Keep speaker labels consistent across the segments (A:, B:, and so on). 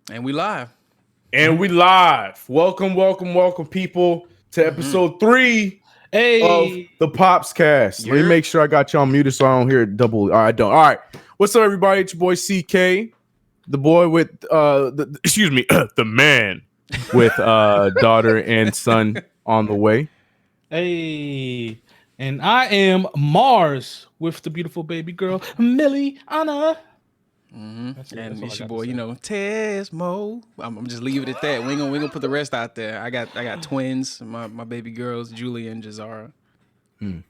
A: And we live.
B: Welcome, people, to episode 3 of the PopsCast. Let me make sure I got y'all muted so I don't hear it double. I don't. All right. What's up, everybody? It's your boy CK, the boy with the man with daughter and son on the way.
C: Hey, and I am Marz with the beautiful baby girl Millie Anna.
A: And it's your boy, Tesmo. I'm just leave it at that. We ain't gonna put the rest out there. I got twins, my baby girls, Julie and Jazara.
B: And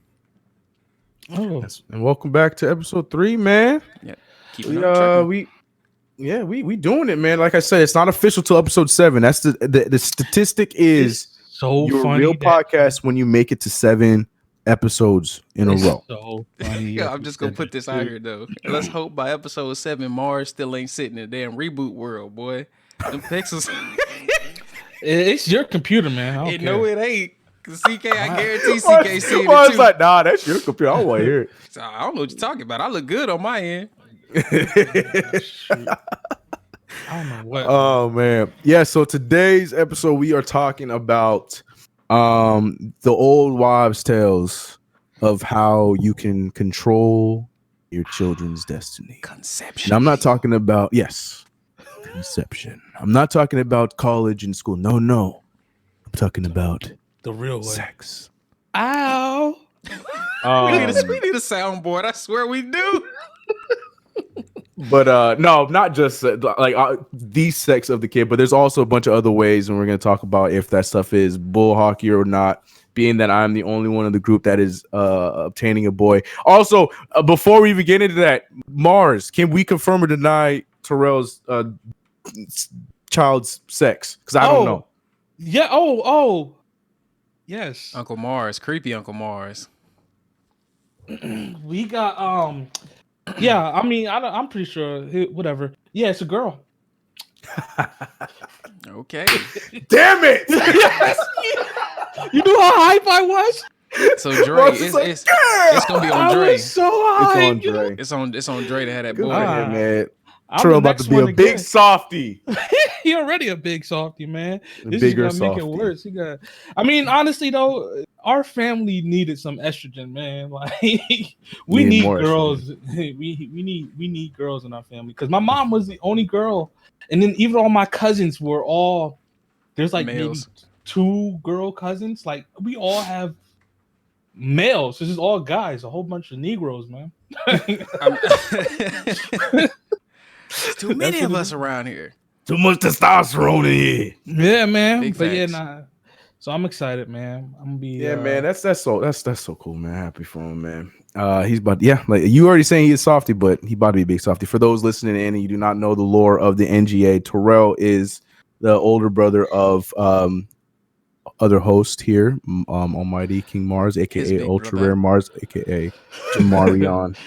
B: welcome back to episode 3, man.
A: Yeah,
B: we doing it, man. Like I said, it's not official till episode 7. That's the statistic is your real podcast when you make it to 7 episodes in a row.
C: So funny.
A: I'm just gonna put this out here though. Let's hope by episode 7, Marz still ain't sitting in the damn reboot world, boy. Them pixels.
C: It's your computer, man.
A: No, it ain't. CK, I guarantee CK seeing it too.
B: I was like, nah, that's your computer. I don't want to hear it.
A: So, I don't know what you're talking about. I look good on my end.
C: I don't know what.
B: Oh man, yeah. So today's episode, we are talking about the old wives' tales of how you can control your children's destiny.
A: Conception.
B: And I'm not talking about conception. I'm not talking about college and school. No. I'm talking about
C: The real way.
B: sex.
C: Ow.
A: We need a soundboard. I swear we do.
B: But no, not just the sex of the kid, but there's also a bunch of other ways, and we're going to talk about if that stuff is bull hockey or not, being that I'm the only one in the group that is obtaining a boy. Also, before we even get into that, Marz, can we confirm or deny Terrell's child's sex? Because I don't know.
C: Yeah. Oh. Yes.
A: Uncle Marz, creepy Uncle Marz.
C: We got Yeah, I mean, I'm pretty sure. Whatever. Yeah, it's a girl.
A: Okay.
B: Damn it!
C: Yes. You knew how hype I was.
A: So Dre, it's gonna be on Dre.
C: I was so hype.
B: It's on Dre.
A: It's on Dre to have that
B: Good
A: boy.
B: for him, man.
C: I'm
B: Terrell
C: the
B: about to
C: next
B: be a
C: one
B: big
C: again.
B: softy.
C: He already a big softy, man. This
B: Bigger
C: is gonna make
B: softy.
C: it worse. I mean, honestly though, our family needed some estrogen, man. Like we need girls. We need girls in our family because my mom was the only girl, and then even all my cousins were all there's like
A: Males.
C: maybe 2 girl cousins. Like we all have males. This is all guys. A whole bunch of Negroes, man.
A: There's too many of us around here.
B: Too much testosterone in here.
C: Yeah, man.
A: Big
C: But
A: facts.
C: So I'm excited, man. I'm gonna be.
B: Yeah, man, that's so cool, man. Happy for him, man. He's about like you already saying he's softy, but he about to be a big softy. For those listening in and you do not know the lore of the NGA, Terrell is the older brother of other host here, Almighty King Marz,
A: His
B: aka
A: big
B: Ultra
A: brother.
B: Rare Marz, aka Jamarion.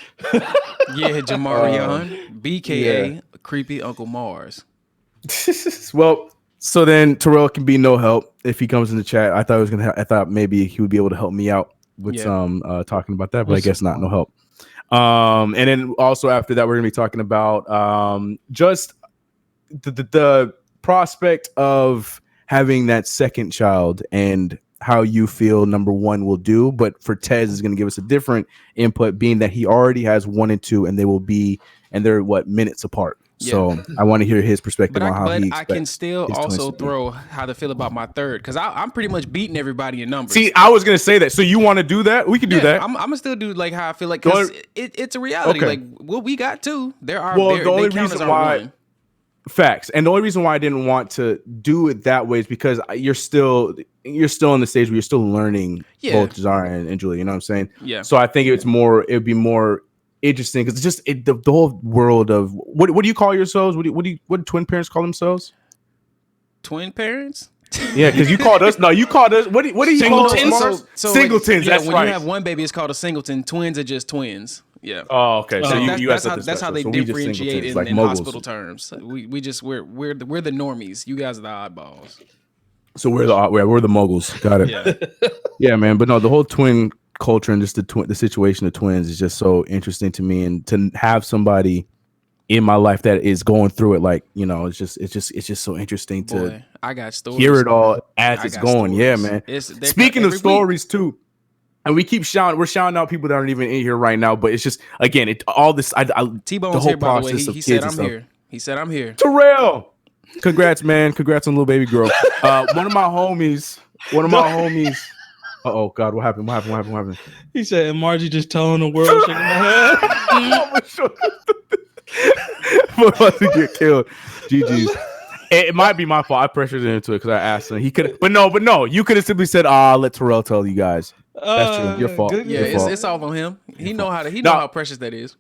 A: Yeah, Jamarion, BKA, creepy Uncle Marz.
B: Well, so then Terrell can be no help if he comes in the chat. I thought I thought maybe he would be able to help me out with some talking about that, but I guess not, no help. And then also after that, we're gonna be talking about just the prospect of having that second child and how you feel number 1 will do. But for Tez is going to give us a different input, being that he already has 1 and 2, and they're minutes apart.
A: Yeah.
B: So I want to hear his perspective on how he expects.
A: I can still
B: his
A: also
B: twins to be.
A: throw how to feel about my third because I'm pretty much beating everybody in numbers.
B: See, I was going to say that. So you want to do that? We can do that.
A: I'm gonna still do like how I feel like because it's a reality.
B: Okay.
A: Like what we got too. There are
B: Well, the only
A: they count as
B: reason
A: our
B: why-
A: one.
B: Facts. And the only reason why I didn't want to do it that way is because you're still in the stage where you're still learning both Zara and Julie. You know what I'm saying?
A: Yeah.
B: So I think it'd be more interesting because it's just the whole world of what do you call yourselves? What do twin parents call themselves?
A: Twin parents?
B: Yeah, because you called us. No, you called us. What do you call us?
C: Singletons?
B: Mars?
A: So
B: Singletons.
A: yeah,
B: That's
A: when
B: right.
A: you have one baby, it's called a singleton. Twins are just twins. Yeah.
B: Oh, okay. So
A: that's how they differentiate in,
B: like
A: in
B: moguls.
A: hospital terms. We're the normies. You guys are the oddballs.
B: So we're the moguls. Got it.
A: Yeah.
B: Yeah, man. But no, the whole twin culture and just the situation of twins is just so interesting to me, and to have somebody in my life that is going through it. Like, you know, it's just so interesting to
A: I got stories.
B: Hear it all as it's going. Stories. Yeah, man. Speaking of stories too, and we're shouting out people that aren't even in here right now, but it's just again,
A: T-Bone's here, by the way. He said I'm here. He said I'm here.
B: Terrell, congrats, man. Congrats on little baby girl. One of my homies. Oh God, what happened?
C: He said, and Margie just telling the world, shaking my head.
B: We're about to get killed. GG's. It might be my fault. I pressured him into it because I asked him. He could, but no. You could have simply said, let Terrell tell you guys." That's true. Your fault.
A: Yeah, it's all on him. He know how precious that is.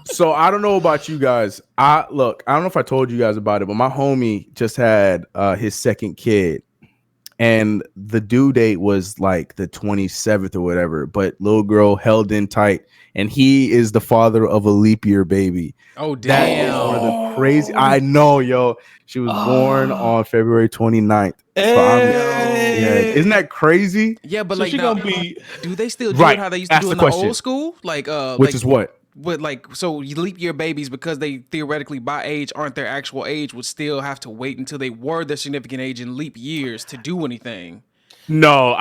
B: So I don't know about you guys. I don't know if I told you guys about it, but my homie just had his second kid, and the due date was like the 27th or whatever. But little girl held in tight, and he is the father of a leap year baby.
A: Oh damn!
B: That is one of the crazy. I know, yo. She was born on February 29th.
C: Hey.
B: Isn't that crazy?
A: Yeah, but
C: so
A: like, do they still do
B: right.
A: it how they used to do in the old school? Like,
B: is what?
A: But like, so you leap year babies, because they theoretically by age aren't their actual age, would still have to wait until they were their significant age in leap years to do anything.
B: No,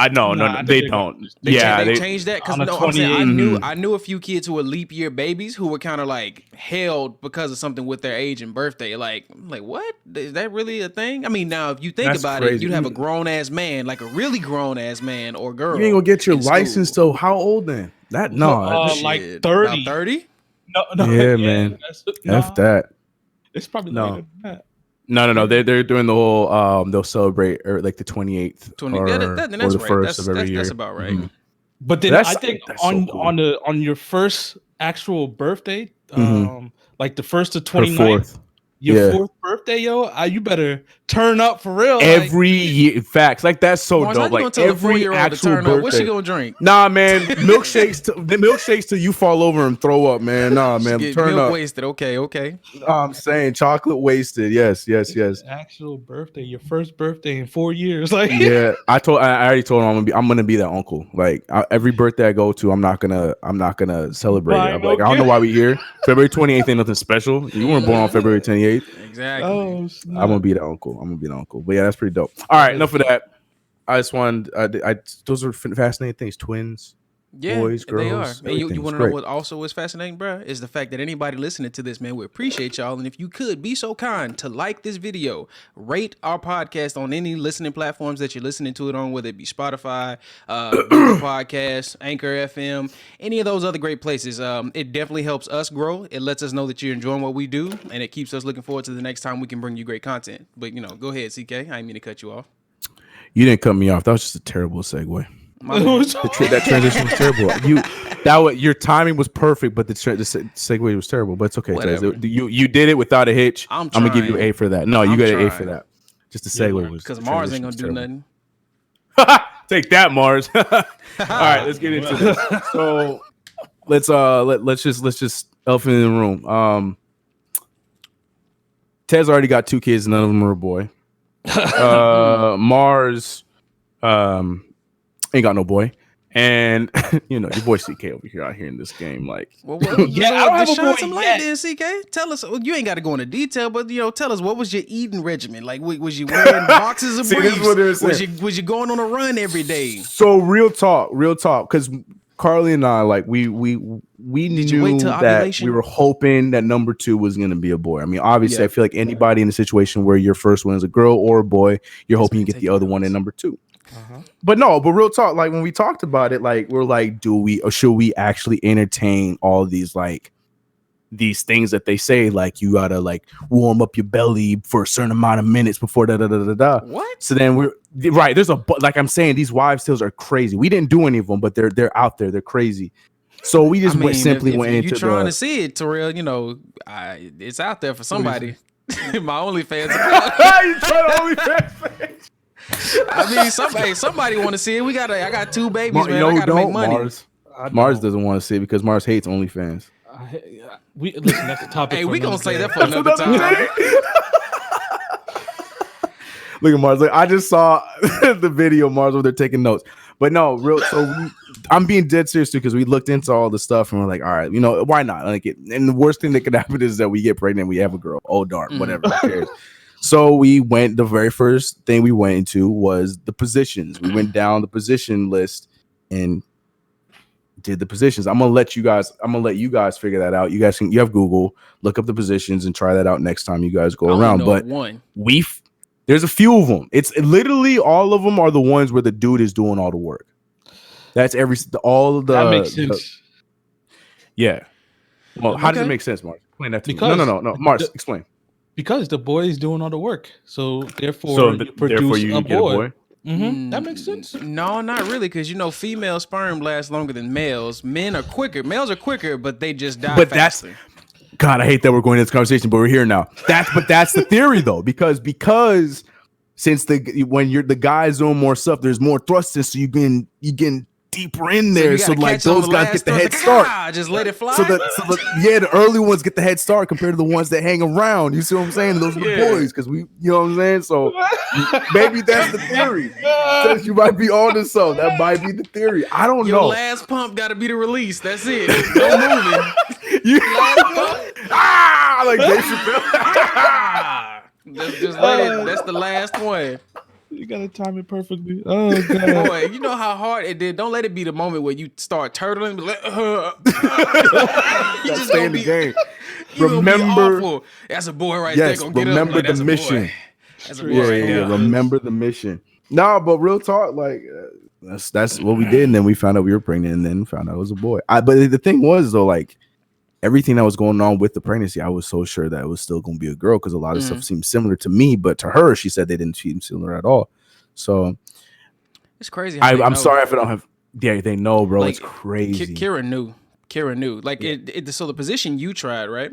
B: they don't.
A: They changed that because I knew a few kids who were leap year babies who were kind of like held because of something with their age and birthday. Like what? Is that really a thing? I mean, now if you think about it, you'd have a grown ass man, like a really grown ass man or girl.
B: You ain't gonna get your license till how old then?
C: Like 30.
A: About 30?
C: No.
B: Yeah, man. F that.
C: It's probably later than that.
B: No. They're doing the whole. They'll celebrate like the 28th or the first of every year.
A: That's about right.
B: Mm-hmm.
C: But then I think on your first actual birthday, like the first of 29th, your fourth birthday, you better turn up for real.
B: Every year, facts. Like that's so
A: Marz,
B: dope. Like every actual birthday.
A: What's she gonna drink?
B: Nah, man, milkshakes till you fall over and throw up, man. Nah, man, turn up.
A: Wasted. Okay.
B: I'm saying chocolate wasted. Yes.
C: Actual birthday, your first birthday in 4 years. Like
B: yeah, I already told him I'm gonna be that uncle. Like every birthday I go to, I'm not gonna celebrate it. I'm like, I don't know why we here. February 28th ain't nothing special. You weren't born on February 28th.
A: Exactly.
C: Oh,
B: I'm gonna be the uncle. But yeah, that's pretty dope. All right, enough of that. I just wanted. Those are fascinating things. Twins.
A: Yeah,
B: boys, girls,
A: they are. And you want to know what also is fascinating, bro? Is the fact that anybody listening to this, man, we appreciate y'all. And if you could be so kind to like this video, rate our podcast on any listening platforms that you're listening to it on, whether it be Spotify, Google Podcasts, Anchor FM, any of those other great places. It definitely helps us grow. It lets us know that you're enjoying what we do, and it keeps us looking forward to the next time we can bring you great content. But go ahead, CK. I didn't mean to cut you off.
B: You didn't cut me off. That was just a terrible segue. That transition was terrible. Your timing was perfect, but the segue was terrible. But it's okay. You did it without a hitch. I'm gonna give you an A for that. No, you got an A for that. Just the segue was
A: because Marz ain't gonna do nothing.
B: Take that, Marz. All right, let's get into this. So let's just elephant in the room. Ted's already got 2 kids. None of them are a boy. Marz ain't got no boy, and your boy CK over here out here in this game. Like,
A: I don't have a boy some light there, CK. Tell us. You ain't got to go into detail, but tell us, what was your eating regimen? Like, was you wearing boxes of briefs? Was you going on a run every day?
B: So real talk, because Carly and I, like, we knew that we were hoping that number 2 was going to be a boy. I mean, obviously, I feel like anybody in a situation where your first one is a girl or a boy, you're hoping you get the other one in number 2. But real talk, like when we talked about it, like we're like, do we or should we actually entertain all these these things that they say, like you gotta like warm up your belly for a certain amount of minutes before
A: What?
B: So then we're right. There's like I'm saying, these wives' tales are crazy. We didn't do any of them, but they're out there. They're crazy. So we just went into
A: you're trying to see it, Terrell. It's out there for somebody. My OnlyFans.
B: You trying to OnlyFans?
A: I mean, somebody want to see it. I got 2 babies, man. I gotta make money.
B: Marz doesn't want to see it because Marz hates OnlyFans.
C: Listen, that's the topic.
A: Hey, we gonna say that for another time.
B: Look at Marz. Like, I just saw the video, Marz, where they're taking notes. But no, real. So I'm being dead serious too, because we looked into all the stuff and we're like, all right, why not? Like, and the worst thing that could happen is that we get pregnant, we have a girl. Oh darn, whatever. Who cares? So we went. The very first thing we went into was the positions. We went down the position list and did the positions. I'm gonna let you guys figure that out. You guys you have Google, look up the positions and try that out next time you guys go around. But there's a few of them. It's literally all of them are the ones where the dude is doing all the work. That's all of the. That makes sense. Yeah. Well, how does it make sense, Marz? Explain that to me. No. Marz, explain.
C: Because the boy is doing all the work, so therefore you produce a boy. That makes sense.
A: No, not really, because female sperm lasts longer than males. Males are quicker, but they just die faster.
B: God, I hate that we're going into this conversation, but we're here now. That's the theory though, because since when the guys doing more stuff, there's more thrusting, so you getting deeper in there, so like those guys get the head start.
A: Just let it fly.
B: So the early ones get the head start compared to the ones that hang around. You see what I'm saying? Those are the boys, because you know what I'm saying. So maybe that's the theory. Since you might be on to so that might be the theory. I don't know.
A: Your last pump got to be the release. That's it. No moving.
B: Like Dave Chappelle.
A: Just let it. That's the last one.
C: You gotta time it perfectly. Oh god,
A: boy! You know how hard it did. Don't let it be the moment where you start turtling.
B: You just stay in the game. Remember,
A: that's a boy right there. Gonna
B: remember
A: get up.
B: the mission.
A: That's a boy right there.
B: Remember the mission. No, but real talk, like that's what we did, and then we found out we were pregnant, and then found out it was a boy. But the thing was though, like everything that was going on with the pregnancy, I was so sure that it was still going to be a girl because a lot of stuff seemed similar to me, but to her, she said they didn't seem similar at all. So
A: it's crazy.
B: I'm sorry if I don't have. Yeah, they know, bro. Like, it's crazy.
A: Kira knew. Like so the position you tried, right?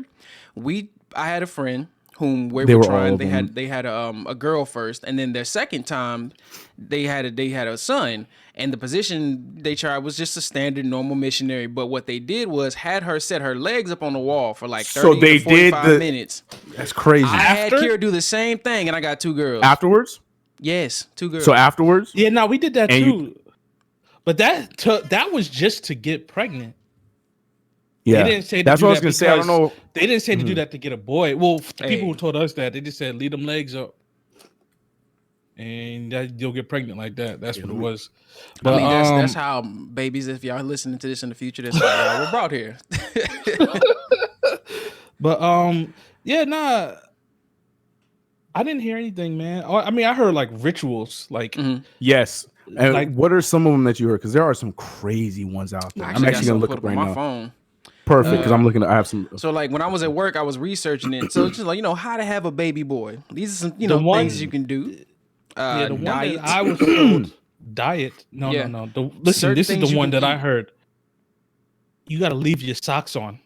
A: I had a friend whom we were trying. They had a girl first, and then their second time they had a son. And the position they tried was just a standard normal missionary. But what they did was had her set her legs up on the wall for like 30 to 45 minutes.
B: That's crazy.
A: I had Kira do the same thing, and I got 2 girls.
B: Afterwards?
A: Yes, 2 girls.
B: So afterwards?
C: Yeah, no, we did that too. But that was just to get pregnant.
B: Yeah,
C: they didn't say
B: that's what I was going to say. I don't know.
C: They didn't say to do that to get a boy. Well, the people who told us that, they just said, leave them legs up. And you'll get pregnant like that. That's what it was.
A: But I mean, that's how babies, if y'all listening to this in the future, that's how y'all were brought here.
C: But yeah, nah, I didn't hear anything, man. I mean, I heard like rituals, like
B: yes. And like, what are some of them that you heard? Because there are some crazy ones out there. I'm actually gonna look up right now.
A: Phone.
B: Perfect, because I'm looking. I have some.
A: So like when I was at work, I was researching it. So it's just like how to have a baby boy. These are some things you can do.
C: The one that I was told, diet. No. Listen, this is the one that I heard. You got to leave your socks on.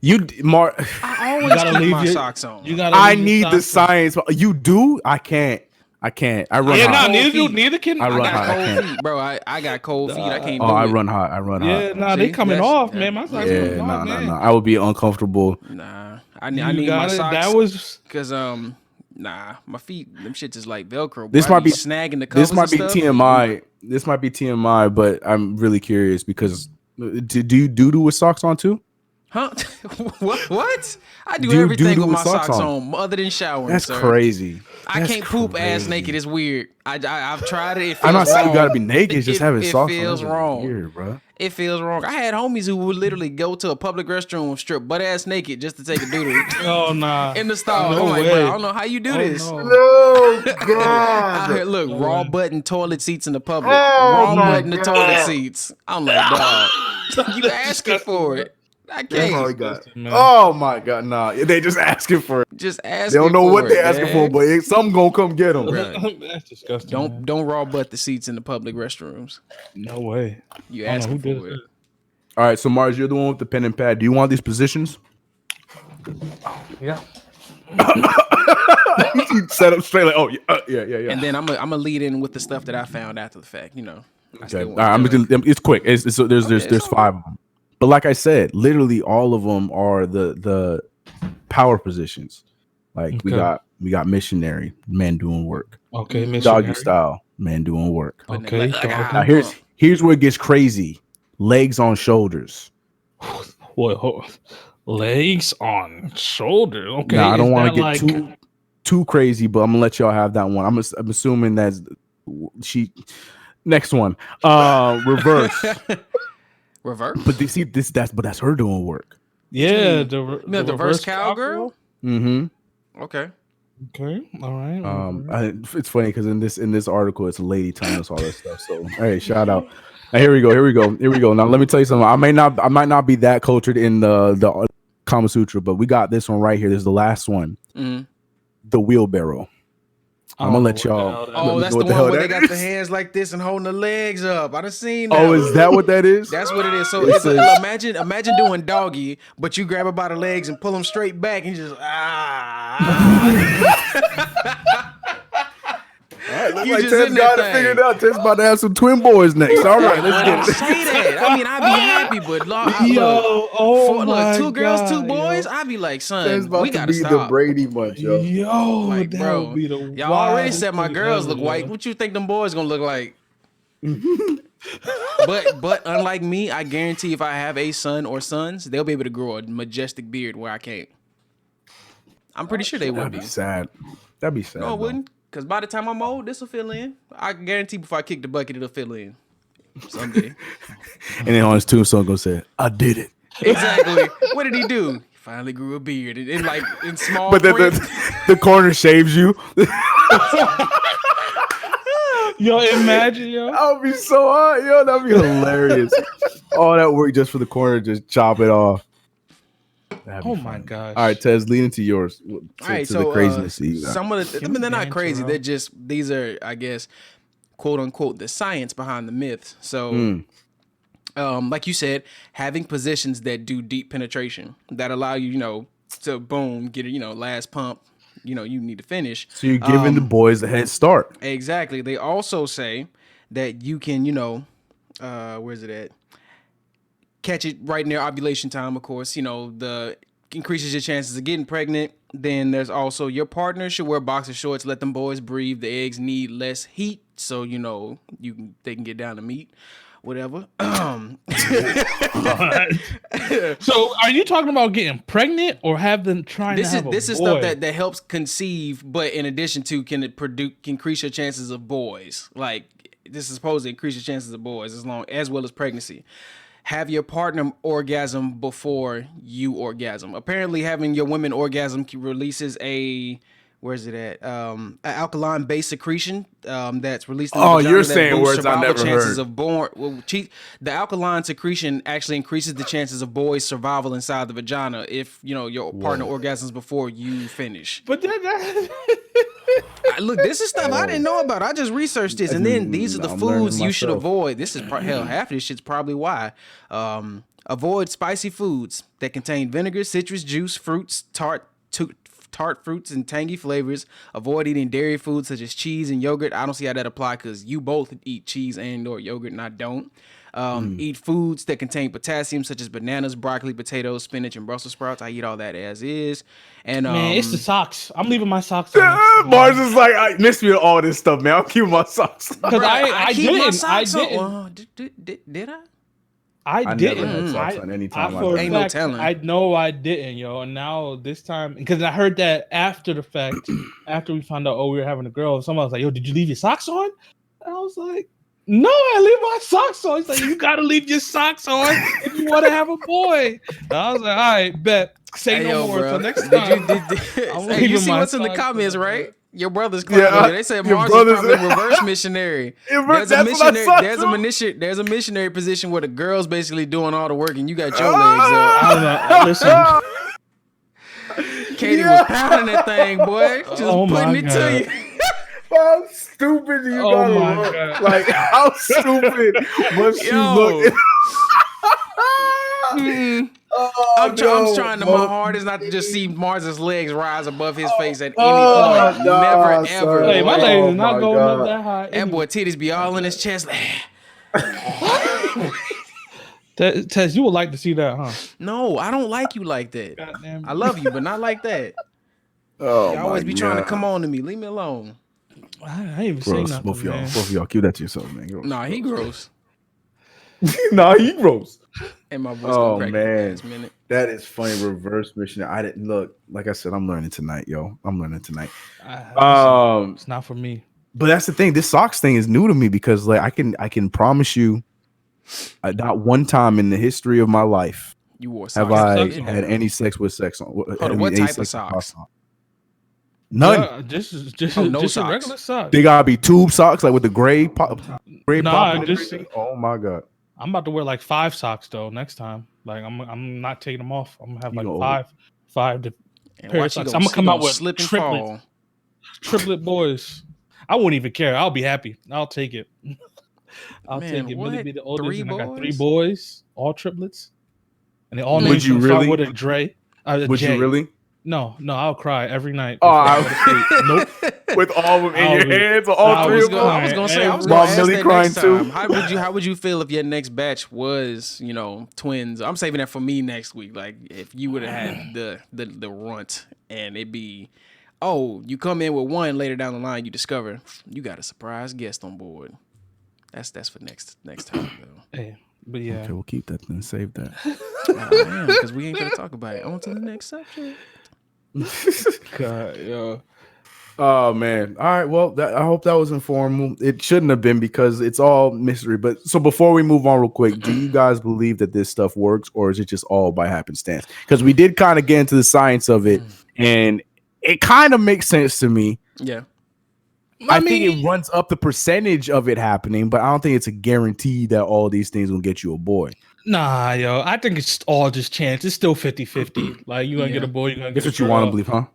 A: I always keep my socks on.
B: I need the science. You do? I can't. I run hot.
C: Neither can
A: I. Got cold feet, bro. I got cold feet. I can't do it.
B: I run hot.
C: Yeah, nah, they coming off, man. My socks
B: coming off, man. I would be uncomfortable.
A: Nah, I need my socks. That was because my feet, them shit is like Velcro.
B: This might be
A: snagging the covers.
B: This might be TMI. This might be TMI, but I'm really curious because do you do with socks on too?
A: Huh? What? I do everything with my socks on, other than showering.
B: That's crazy.
A: I can't poop ass naked. It's weird. I've tried it.
B: I'm not saying you gotta be naked. Just having socks on.
A: It feels wrong.
B: Weird, bro.
A: It feels wrong. I had homies who would literally go to a public restroom, strip butt ass naked just to take a doodle.
C: Oh nah.
A: In the stall. I'm like, bro, I don't know how you do this.
B: No, God.
A: I heard, look, raw button toilet seats in the public. Raw button the toilet seats. I'm like, dog, you asking for it. I can't.
B: Oh my God, nah. They just asking for it.
A: Just asking.
B: They don't know what they're asking for, but something gonna come get them.
C: That's disgusting.
A: Don't raw butt the seats in the public restrooms.
C: No way.
A: You asking for it.
B: All right, so Marz, you're the one with the pen and pad. Do you want these positions?
C: Yeah.
B: You set up straight like, oh yeah.
A: And then I'm gonna lead in with the stuff that I found after the fact.
B: Okay. All right, it's quick. So there's 5 of them. But like I said, literally all of them are the power positions. Like we got We got missionary, man doing work.
C: Okay,
B: Doggy style, man doing work.
C: Okay.
B: Now here's where it gets crazy. Legs on shoulders.
C: What? Legs on shoulders. Okay.
B: Now I don't want to get too crazy, but I'm gonna let y'all have that one. I'm assuming that's she. Next one. Reverse.
A: Reverse.
B: But see that's her doing work.
C: Yeah,
A: the reverse cowgirl.
B: Mm-hmm.
A: Okay.
C: Okay. All right.
B: It's funny because in this article, it's a lady telling us all this stuff. So hey, shout out. Now, here we go. Now let me tell you something. I might not be that cultured in the Kama Sutra, but we got this one right here. This is the last one.
A: Mm-hmm.
B: The wheelbarrow. I'm gonna let y'all.
A: Oh, that's the one where they got the hands like this and holding the legs up. I done seen that.
B: Oh, is that what that is?
A: That's what it is. So imagine doing doggy, but you grab her by the legs and pull them straight back and just
B: All right, looks like Ted's got it figured out. Ted's about to have some twin boys next. All right, let's get it.
A: Say that. I mean, I'd be happy, but two girls, two boys. I'd be like, son, we gotta stop.
B: The Brady bunch, yo.
A: Like, bro, y'all already said my girls look white. What you think them boys gonna look like? But unlike me, I guarantee if I have a son or sons, they'll be able to grow a majestic beard where I can't. I'm pretty sure they would be.
B: Sad. That'd be sad.
A: No, it wouldn't. Because by the time I'm old, this will fill in. I guarantee before I kick the bucket, it'll fill in someday.
B: And then on his tombstone, gonna say, "I did it."
A: Exactly. What did he do? He finally grew a beard. In small.
B: But the corner shaves you.
C: Yo, imagine, yo.
B: That would be so hot, yo. That'd be hilarious. All that work just for the corner, just chop it off.
C: Oh my gosh!
B: All right, Tez, lean into yours.
A: All right, so
B: the craziness.
A: Some of the, they're not crazy. They're just these are, I guess, quote unquote, the science behind the myth. So, like you said, having positions that do deep penetration that allow you, to boom, get it, last pump. You need to finish.
B: So you're giving the boys a head start.
A: Exactly. They also say that you can, where's it at? Catch it right near ovulation time, of course. The increases your chances of getting pregnant. Then there's also your partner should wear boxer shorts. Let them boys breathe. The eggs need less heat, so they can get down to meat, whatever.
C: So, are you talking about getting pregnant or have them trying to have a boy?
A: This is stuff that helps conceive, but in addition to can increase your chances of boys. Like this is supposed to increase your chances of boys as well as pregnancy. Have your partner orgasm before you orgasm. Apparently, having your women orgasm releases an alkaline-based secretion that's released in the vagina.
B: You're saying words I never heard.
A: The alkaline secretion actually increases the chances of boys' survival inside the vagina if your partner orgasms before you finish.
C: But
A: Look, this is stuff I didn't know about. I just researched this, and then these are the foods you should avoid. This is half of this shit's probably why. Avoid spicy foods that contain vinegar, citrus juice, fruits, tart fruits, and tangy flavors. Avoid eating dairy foods such as cheese and yogurt. I don't see how that apply because you both eat cheese and/or yogurt, and I don't. Eat foods that contain potassium, such as bananas, broccoli, potatoes, spinach, and Brussels sprouts. I eat all that as is. And
C: man, it's the socks. I'm leaving my socks on.
B: Marz is like, I missed me with all this stuff, man. I'll keep my socks.
C: Because I didn't. I
A: Did I?
C: I didn't.
B: Never had socks on any time.
A: Ain't no telling.
C: I know I didn't, yo. And now this time, because I heard that after the fact, after we found out, we were having a girl, someone was like, yo, did you leave your socks on? And I was like, no, I leave my socks on. He's like, you gotta leave your socks on if you want to have a boy. And I was like, all right, bet. Say no more. So next time,
A: you see what's in the comments, right? Your brother's clapping. They said Marz is probably a reverse missionary. There's a missionary position where the girl's basically doing all the work and you got your legs up.
C: I don't know.
A: Listen, Katie was pounding that thing, boy. Just putting it to you.
B: How stupid do you gotta look? God. Like, how stupid must you look?
A: I'm trying my hardest not to just see Marz's legs rise above his face at any point. Never, ever.
C: Hey, my legs is not going up that high.
A: That boy titties be all in his chest.
C: Tess, you would like to see that, huh?
A: No, I don't like you like that.
C: Goddamn.
A: I love you, but not like that.
B: Oh,
A: you always be trying to come on to me. Leave me alone.
C: I ain't even say nothing,
B: Both
C: man.
B: of y'all. Keep that to yourself, man.
A: Nah, he gross.
B: Nah, he gross.
A: And my voice gonna crack
B: man.
A: in the last minute.
B: That is funny. Reverse mission. I didn't look. Like I said, I'm learning tonight, yo. I'm learning tonight.
C: It's not for me.
B: But that's the thing. This socks thing is new to me because, like, I can promise you, not one time in the history of my life
A: you wore
B: have I had any sex with sex on.
A: Hold on, what type of socks?
B: None.
C: Yeah, just
A: no
C: just
A: socks.
C: a regular sock.
B: They gotta be tube socks, like with the gray pop.
C: Nah, just.
B: Oh my god.
C: I'm about to wear like 5 socks though next time. Like I'm not taking them off. I'm gonna have like five pair of socks. I'm gonna come out with triplet boys. I wouldn't even care. I'll be happy. I'll take it. I'll take it. Millie be the oldest, and I got 3 boys, all triplets, and they all named from start with a Dre.
B: Would you really?
C: No, I'll cry every night.
B: Nope. With all of them in your hands, all 3 of them.
A: I was gonna say, I was gonna ask that next time. How would you feel if your next batch was, twins? I'm saving that for me next week. Like if you would have had the runt, and it'd be, you come in with one, later down the line you discover you got a surprise guest on board. That's for next time though.
C: Hey, but yeah,
B: okay, we'll keep that and save that.
A: Because we ain't gonna talk about it. On to the next subject.
C: God, yo.
B: Oh man! All right. Well, I hope that was informal. It shouldn't have been because it's all mystery. But so before we move on, real quick, do you guys believe that this stuff works, or is it just all by happenstance? Because we did kind of get into the science of it, and it kind of makes sense to me.
A: Yeah.
B: I think it runs up the percentage of it happening, but I don't think it's a guarantee that all these things will get you a boy.
C: Nah, yo, I think it's all just chance. It's still 50-50. Like, you're going to get a boy, you're going to get a girl.
B: That's what you want to believe, huh?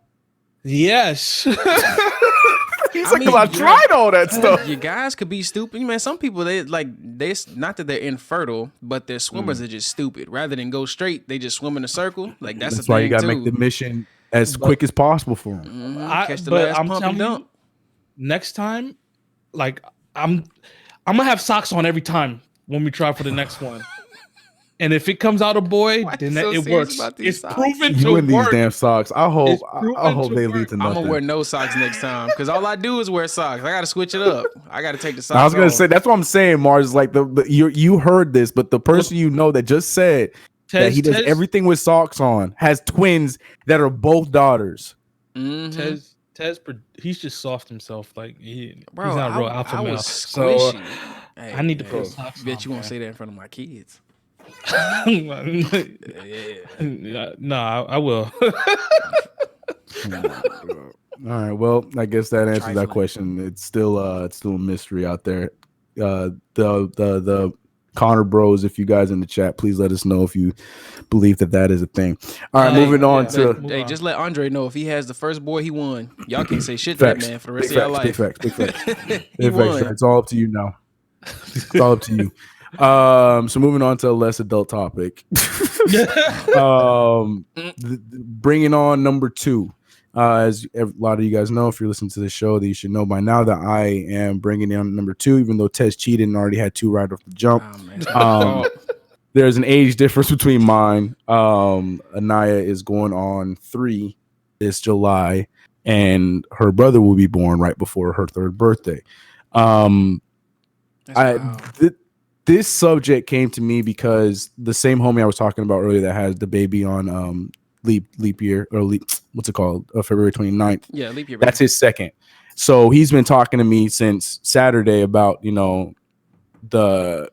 C: Yes.
B: He's I tried all that stuff.
A: You guys could be stupid. Man, some people, they not that they're infertile, but their swimmers are just stupid. Rather than go straight, they just swim in a circle. Like, that's
B: why you got to make the mission as quick as possible for them.
A: Catch the last pump and dump.
C: Next time, like, I'm going to have socks on every time when we try for the next one. And if it comes out a boy, then it works. It's proven to work.
B: These damn socks. I hope they lead to nothing.
A: I'm gonna wear no socks next time because all I do is wear socks. I gotta switch it up. I gotta take the socks.
B: I was gonna say that's what I'm saying, Marz. Like you heard this, but the person that just said that he does everything with socks on has twins that are both daughters.
C: Mm-hmm. Tez, he's just soft himself. Like he's not a real alpha male.
A: So
C: I need to put socks on.
A: Bet you won't say that in front of my kids.
C: No, I will.
B: All right. Well, I guess that answers that question. It's still a mystery out there. The Connor Bros, if you guys in the chat, please let us know if you believe that is a thing. All right, moving on to.
A: Hey, just let Andre know if he has the first boy, he won. Y'all can't say shit to that man for the rest of your life.
B: Big facts. It's all up to you now. It's all up to you. So moving on to a less adult topic. Bringing on number 2. As a lot of you guys know, if you're listening to the show, that you should know by now that I am bringing in number 2, even though Tez cheated and already had 2 right off the jump. There's an age difference between mine. Anaya is going on 3 this July, and her brother will be born right before her 3rd birthday. This subject came to me because the same homie I was talking about earlier that has the baby on leap year or what's it called? February 29th.
A: Yeah, leap year.
B: That's his second. So he's been talking to me since Saturday about, the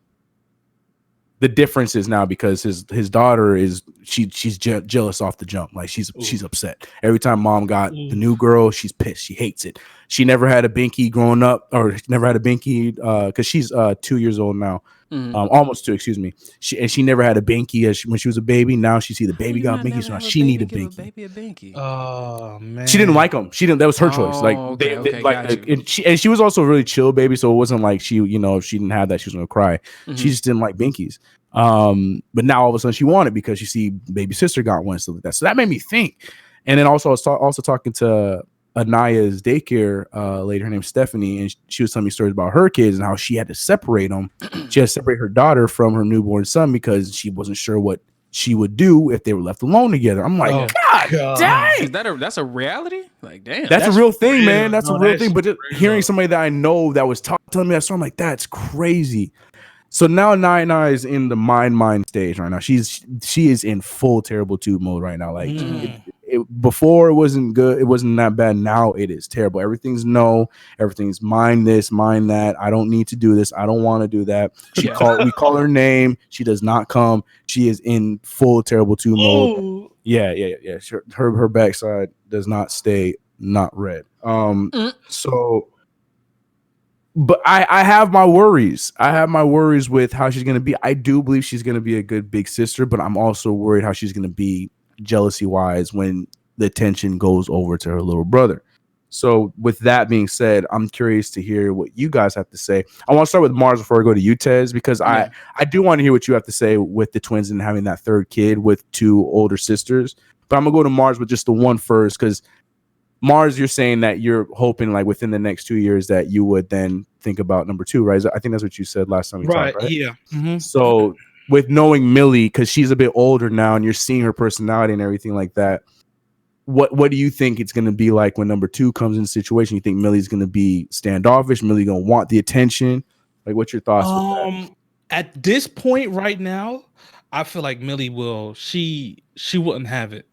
B: differences now because his daughter is she's jealous off the jump. Like she's upset. Every time mom got the new girl, she's pissed. She hates it. She never had a binky growing up, or never had a binky because she's 2 years old now. Almost 2, excuse me. She never had a binky when she was a baby. Now she see the baby got binky, so now she need a binky.
C: Oh man,
B: she didn't like them. She didn't. That was her choice. Like and she was also a really chill baby, so it wasn't like she, if she didn't have that, she was gonna cry. She just didn't like binkies. But now all of a sudden she wanted because you see baby sister got one, stuff like that. So that made me think. And then also I was also talking to Anaya's daycare lady, her name's Stephanie, and she was telling me stories about her kids and how she had to separate them. She had to separate her daughter from her newborn son because she wasn't sure what she would do if they were left alone together. I'm like, God dang!
A: That's a reality? Like, damn.
B: That's a real thing,
C: real.
B: man. That's a real thing. But hearing
C: real.
B: somebody that I know that was telling me that story, I'm like, that's crazy. So now Nine is in the mind stage right now. She is in full terrible tube mode right now. Like before it wasn't good, it wasn't that bad. Now it is terrible. Everything's no, everything's mind this, mind that. I don't need to do this. I don't want to do that. We call her name. She does not come. She is in full terrible tube mode. Yeah. Her backside does not stay not red. So. But I have my worries. I have my worries with how she's going to be. I do believe she's going to be a good big sister, but I'm also worried how she's going to be jealousy wise when the attention goes over to her little brother. So with that being said, I'm curious to hear what you guys have to say. I want to start with Marz before I go to you, Tez, because I do want to hear what you have to say with the twins and having that third kid with two older sisters. But I'm going to go to Marz with just the one first, because Marz, you're saying that you're hoping like within the next 2 years that you would then think about number two, right? I think that's what you said last time we talked, right?
C: Yeah. Mm-hmm.
B: So with knowing Millie, because she's a bit older now and you're seeing her personality and everything like that, what do you think it's going to be like when number two comes in the situation? You think Millie's going to be standoffish? Millie going to want the attention? Like, what's your thoughts with that?
C: At this point right now, I feel like Millie will, she wouldn't have it.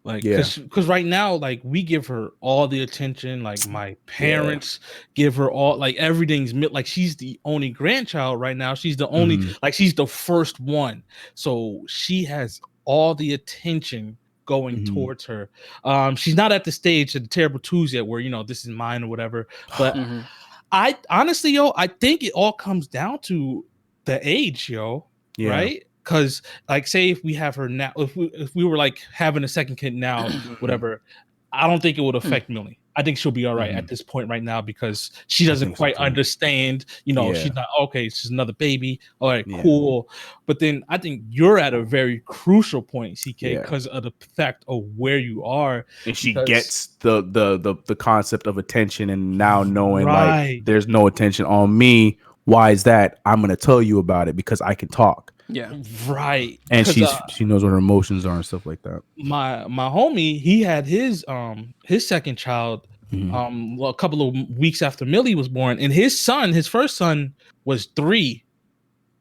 C: Like, because right now, like, we give her all the attention. Like, my parents give her all, like, everything's like, she's the only grandchild right now. She's the only, like, she's the first one. So she has all the attention going towards her. She's not at the stage of the terrible twos yet, where, you know, this is mine or whatever. But I honestly, I think it all comes down to the age, right? Because, like, say if we have her now, if we were like having a second kid now, whatever, I don't think it would affect Millie. I think she'll be all right at this point right now, because she doesn't quite understand. You know, she's not okay. She's another baby. All right, cool. But then I think you're at a very crucial point, CK, because of the fact of where you are.
B: And she gets the concept of attention, and now knowing like there's no attention on me. Why is that? I'm gonna tell you about it because I can talk.
C: Yeah, right.
B: And she knows what her emotions are and stuff like that.
C: My homie, he had his second child a couple of weeks after Millie was born, and his first son was 3.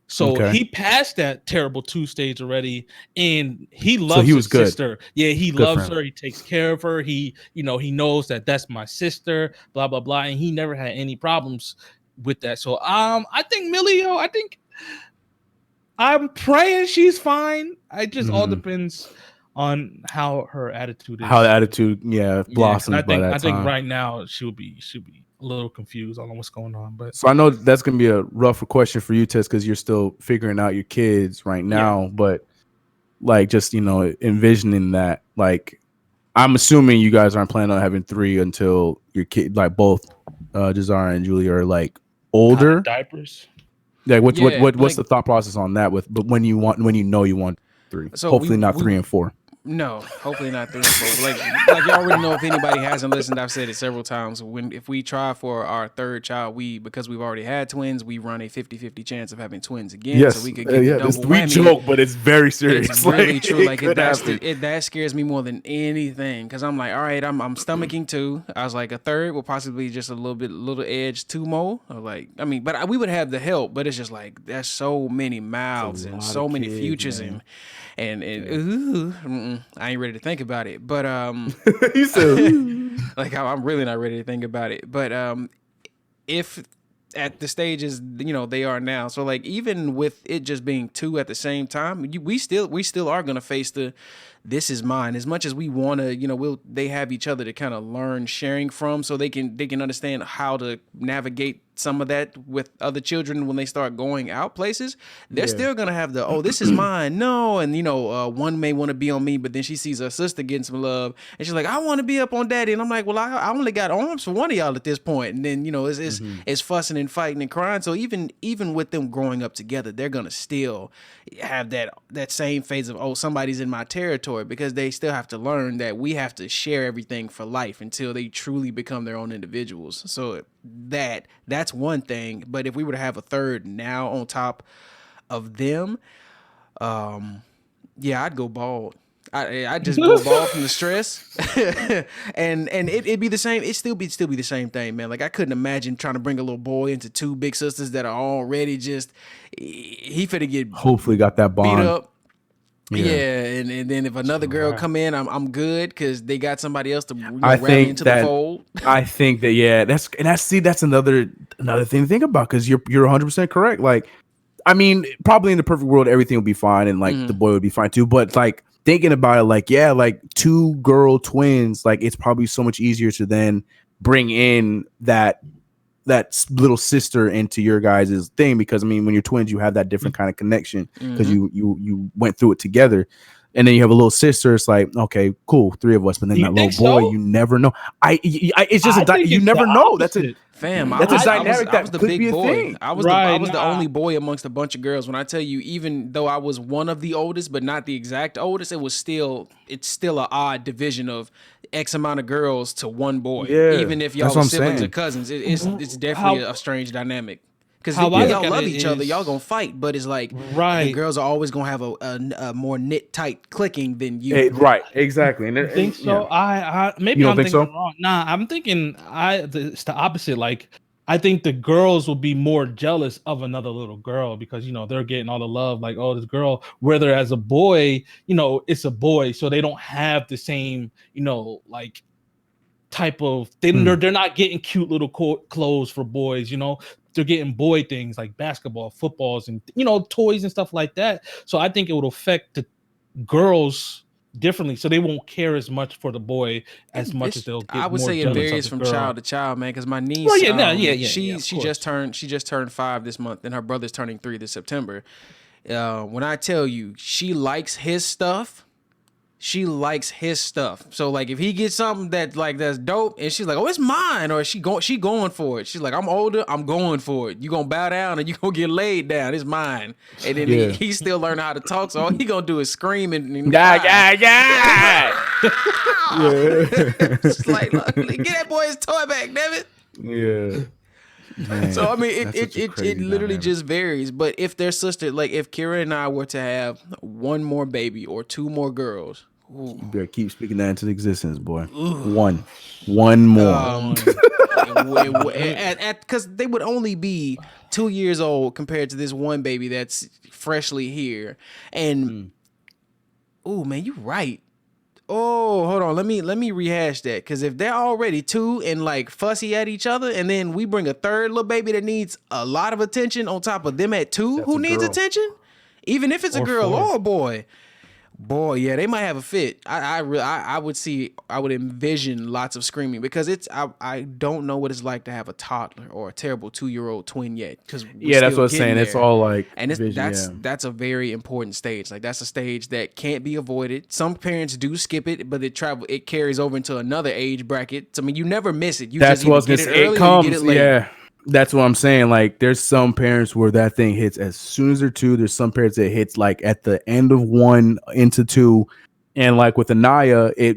C: So he passed that terrible 2 stage already, and he loves his sister. Yeah, he loves her. He takes care of her. He knows that that's my sister, blah blah blah, and he never had any problems with that. So I think Millie, I'm praying she's fine. It just all depends on how her attitude is.
B: How the attitude, blossoms.
C: I think right now she'll be a little confused. I don't know what's going on. But
B: so I know that's gonna be a rougher question for you, Tess, because you're still figuring out your kids right now. But like, just envisioning that, like, I'm assuming you guys aren't planning on having 3 until your kid, like both Jazara and Julie, are like older.
C: Diapers.
B: Like what's the thought process on that? But when you know you want 3, so hopefully not 3 and 4.
A: No, hopefully not 3 and 4. Like you already know, if anybody hasn't listened, I've said it several times. If we try for our third child, because we've already had twins, we run a 50-50 chance of having twins again.
B: Yes,
A: so we could get
B: this we joke, but it's very serious.
A: It's really true. Like that scares me more than anything, because I'm like, all right, I'm stomaching 2. I was like, a third will possibly just a little edge 2 more. Or like, I mean, but we would have the help. But it's just like, there's so many mouths and so many futures, man. and I ain't ready to think about it. But
B: you said
A: like, I'm really not ready to think about it. But if at the stages they are now, so like, even with it just being 2 at the same time, we still are gonna face this is mine. As much as we want to, they have each other to kind of learn sharing from, so they can understand how to navigate some of that with other children when they start going out places. They're still gonna have this is mine. No, and one may want to be on me, but then she sees her sister getting some love, and she's like, I want to be up on daddy, and I'm like, well, I only got arms for one of y'all at this point, and then it's fussing and fighting and crying. So even with them growing up together, they're gonna still have that same phase of somebody's in my territory, because they still have to learn that we have to share everything for life until they truly become their own individuals. So that's one thing. But if we were to have a third now on top of them, Yeah, I'd go bald. I just go bald from the stress, and it'd be the same. It'd still be the same thing, man. Like I couldn't imagine trying to bring a little boy into two big sisters that are already just he finna get
B: hopefully got that bond
A: beat up. Yeah, and then if another girl come in, I'm good because they got somebody else to wrap me into the fold.
B: I think that that's another thing to think about because you're 100% correct. Like, I mean, probably in the perfect world, everything would be fine and like the boy would be fine too. But like thinking about it, like like two girl twins, like it's probably so much easier to then bring in that little sister into your guys' thing because I mean when you're twins you have that different kind of connection because you went through it together, and then you have a little sister. It's like okay, cool, three of us, but then that little boy, you never know. It's just you never know. That's a
A: fam.
B: That's a dynamic
A: I was the
B: could
A: big
B: be a
A: boy.
B: thing.
A: I was the only boy amongst a bunch of girls. When I tell you, even though I was one of the oldest, but not the exact oldest, it's still an odd division of X amount of girls to one boy.
B: Yeah,
A: even if y'all were siblings or cousins, it's definitely a strange dynamic. Because y'all love each other, y'all gonna fight, but it's like the girls are always gonna have a more knit tight clicking than you.
B: Right, exactly. And
C: I think so. I maybe I'm thinking wrong. Nah, I'm thinking it's the opposite. Like I think the girls will be more jealous of another little girl because they're getting all the love. Like this girl, whether as a boy, it's a boy, so they don't have the same like type of they're not getting cute little clothes for boys. They're getting boy things like basketball, footballs, and toys and stuff like that. So I think it would affect the girls differently, so they won't care as much for the boy as much as they'll get.
A: I would say it varies from child to child, man. Because my niece, she just turned 5 this month, and her brother's turning 3 this September. When I tell you, she likes his stuff. She likes his stuff. So like if he gets something that's dope and she's like, oh, it's mine, or she going for it. She's like, I'm older, I'm going for it. You gonna bow down and you gonna get laid down. It's mine. And then he's still learning how to talk. So all he gonna do is scream and
B: yeah.
A: It's like, look, get that boy his toy back, damn it.
B: Yeah. Man,
A: so I mean, it literally just varies. But if their sister, like if Kira and I were to have one more baby or 2 more girls,
B: you better keep speaking that into existence, boy. One more.
A: Because they would only be 2 years old compared to this one baby that's freshly here. And oh man, you right. Oh, hold on. Let me rehash that. Because if they're already 2 and like fussy at each other, and then we bring a third little baby that needs a lot of attention on top of them at 2 who needs attention, even if it's a girl or a boy. Boy, yeah, they might have a fit. I would envision lots of screaming because I don't know what it's like to have a toddler or a terrible 2-year-old twin yet. Because
B: that's what I'm saying. It's all like,
A: and that's a very important stage. Like that's a stage that can't be avoided. Some parents do skip it, but it carries over into another age bracket. So, I mean, you never miss it. You
B: that's
A: just get it early, or you get it late.
B: Yeah. That's what I'm saying. Like, there's some parents where that thing hits as soon as they're 2. There's some parents that hits like at the end of 1 into 2, and like with Anaya, it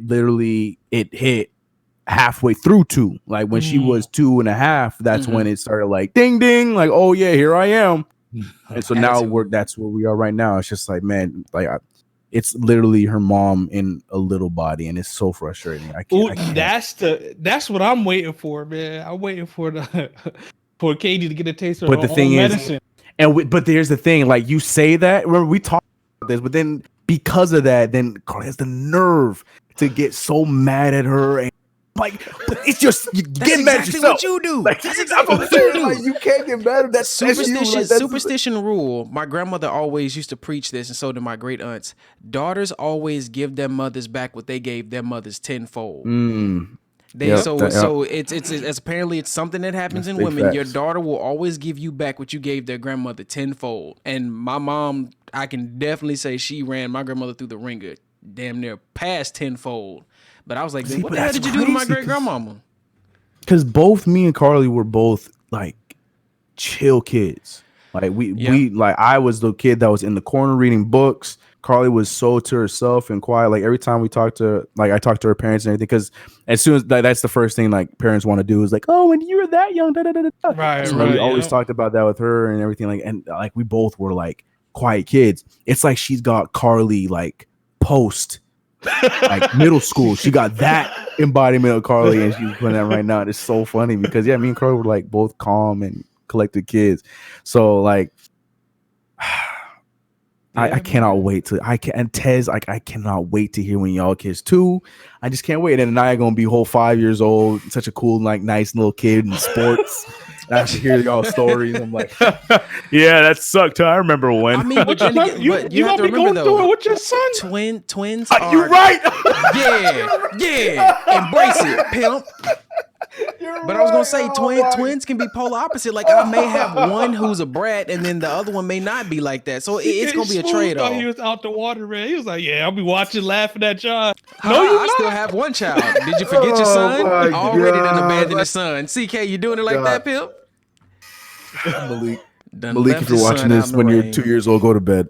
B: hit halfway through 2. Like when she was 2.5, that's when it started like ding ding, like oh yeah, here I am. And so now that's where we are right now. It's just like man, like it's literally her mom in a little body, and it's so frustrating. I can't.
C: That's what I'm waiting for, man. I'm waiting for for Katie to get a taste of
B: her own
C: medicine.
B: But there's the thing, like you say that. Remember we talked about this, but then because of that, then Carly has the nerve to get so mad at her and. Like, it's just you get mad at yourself.
A: What you do.
B: Like, that's exactly what you do. Like, you can't get mad at that
A: superstition rule. My grandmother always used to preach this, and so did my great aunts. Daughters always give their mothers back what they gave their mothers tenfold. So it's apparently it's something that happens in women. Facts. Your daughter will always give you back what you gave their grandmother tenfold. And my mom, I can definitely say she ran my grandmother through the ringer, damn near past tenfold. But I was like, what the hell did you do to my great grandmama?
B: Because both me and Carly were both like chill kids. Like we like I was the kid that was in the corner reading books. Carly was so to herself and quiet. Like every time we talked to, like I talked to her parents and everything, because as soon as that's the first thing like parents want to do is like, oh, when you were that young, da da da da. Right. So we always talked about that with her and everything. Like and like we both were like quiet kids. It's like she's got Carly like post like middle school. She got that embodiment of Carly, and she's putting that right now. And it's so funny because me and Carly were like both calm and collected kids. So like I cannot wait to and Tez, like I cannot wait to hear when y'all kids too. I just can't wait. And I gonna be whole 5 years old, such a cool, like nice little kid in sports. And I should hear y'all stories. I'm like, yeah, that sucked. I remember when.
A: I mean, but you have to remember though,
C: with your son.
A: Twins are.
B: You're right.
A: yeah. Embrace it, pimp. But I was gonna say twins can be polar opposite. Like I may have one who's a brat, and then the other one may not be like that. So it's gonna be a trade off.
C: He was out the water, man. He was like, "Yeah, I'll be watching, laughing at y'all."
A: I still have one child. Did you forget your son? Already done abandoned his son. CK, you doing it like that, pimp?
B: Malik, if you're watching this when you're 2 years old, go to bed.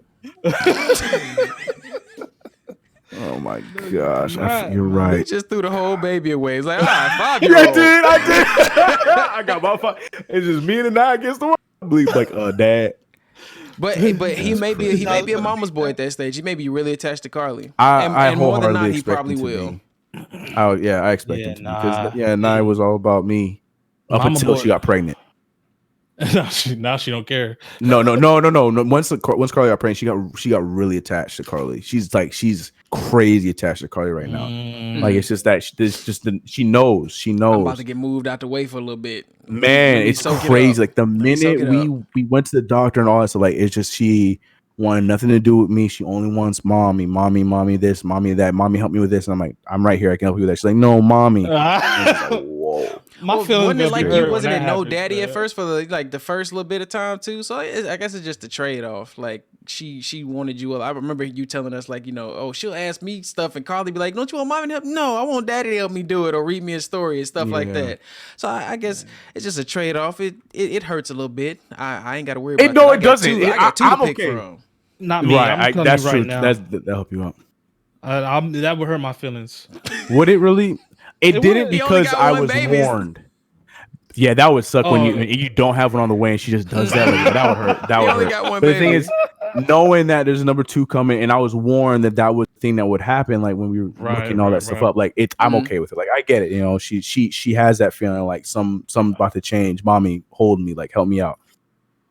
B: Oh my gosh, you're right.
A: He just threw the whole baby away. It's like, 5-year-old.
B: I did. I got my 5. It's just me and I against the world. Bleep like, Dad.
A: But he may be a mama's boy at that stage. He may be really attached to Carly.
B: I
A: more than not,
B: he
A: probably will.
B: I expect him to because Nia was all about me up until she got pregnant.
C: Now she don't care.
B: No. Once Carly got pregnant, she got really attached to Carly. She's crazy attached to Carly right now. Like it's just that she knows. I'm
A: about to get moved out the way for a little bit.
B: Man, it's crazy. Like the minute we went to the doctor and all that, so like it's just she wanted nothing to do with me. She only wants mommy this, mommy that, mommy help me with this. And I'm like, I'm right here. I can help you with that. She's like, no, mommy. Whoa.
C: My feelings
A: wasn't it no daddy at first for the first little bit of time too? So I guess it's just a trade off. Like she wanted you. I remember you telling us like, she'll ask me stuff and Carly be like, don't you want mommy to help? No, I want daddy to help me do it or read me a story and stuff like that. So I guess it's just a trade off. It hurts a little bit. I ain't got to worry about it.
B: No, it doesn't.
A: I got two to pick
B: okay.
A: from.
C: Not me.
B: Right, that's true.
C: Now.
B: That'll help you out.
C: That would hurt my feelings.
B: Would it really? It didn't because I was warned. Yeah, that would suck when you don't have one on the way and she just does that. Like, that would hurt. That would hurt. But the thing is, knowing that there's a number 2 coming, and I was warned that was the thing that would happen. Like when we were looking all that stuff up, like I'm okay with it. Like I get it. She has that feeling like something about to change. Mommy, hold me, like help me out.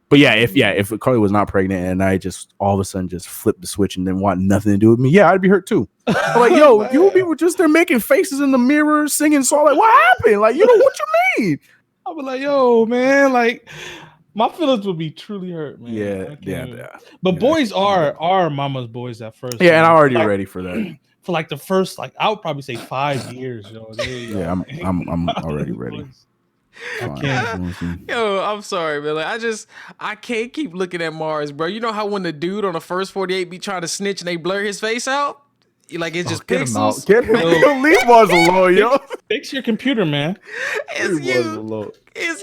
B: But if Carly was not pregnant and I just all of a sudden just flipped the switch and didn't want nothing to do with me, I'd be hurt too. I'm like, yo, you were just there making faces in the mirror, singing song. Like, what happened? Like, what you mean? I'd
C: be like, yo, man, like my feelings would be truly hurt, man.
B: Yeah.
C: But boys are mama's boys at first.
B: Yeah, and I'm already ready for that.
C: For like the first, I would probably say 5 years, yo.
B: I'm already ready.
A: I'm sorry, man. Like, I can't keep looking at Marz, bro. You know how when the dude on the first 48 be trying to snitch and they blur his face out? Like it's just pixels.
B: Get him out. Leave Marz alone, yo.
C: Fix your computer, man.
A: It's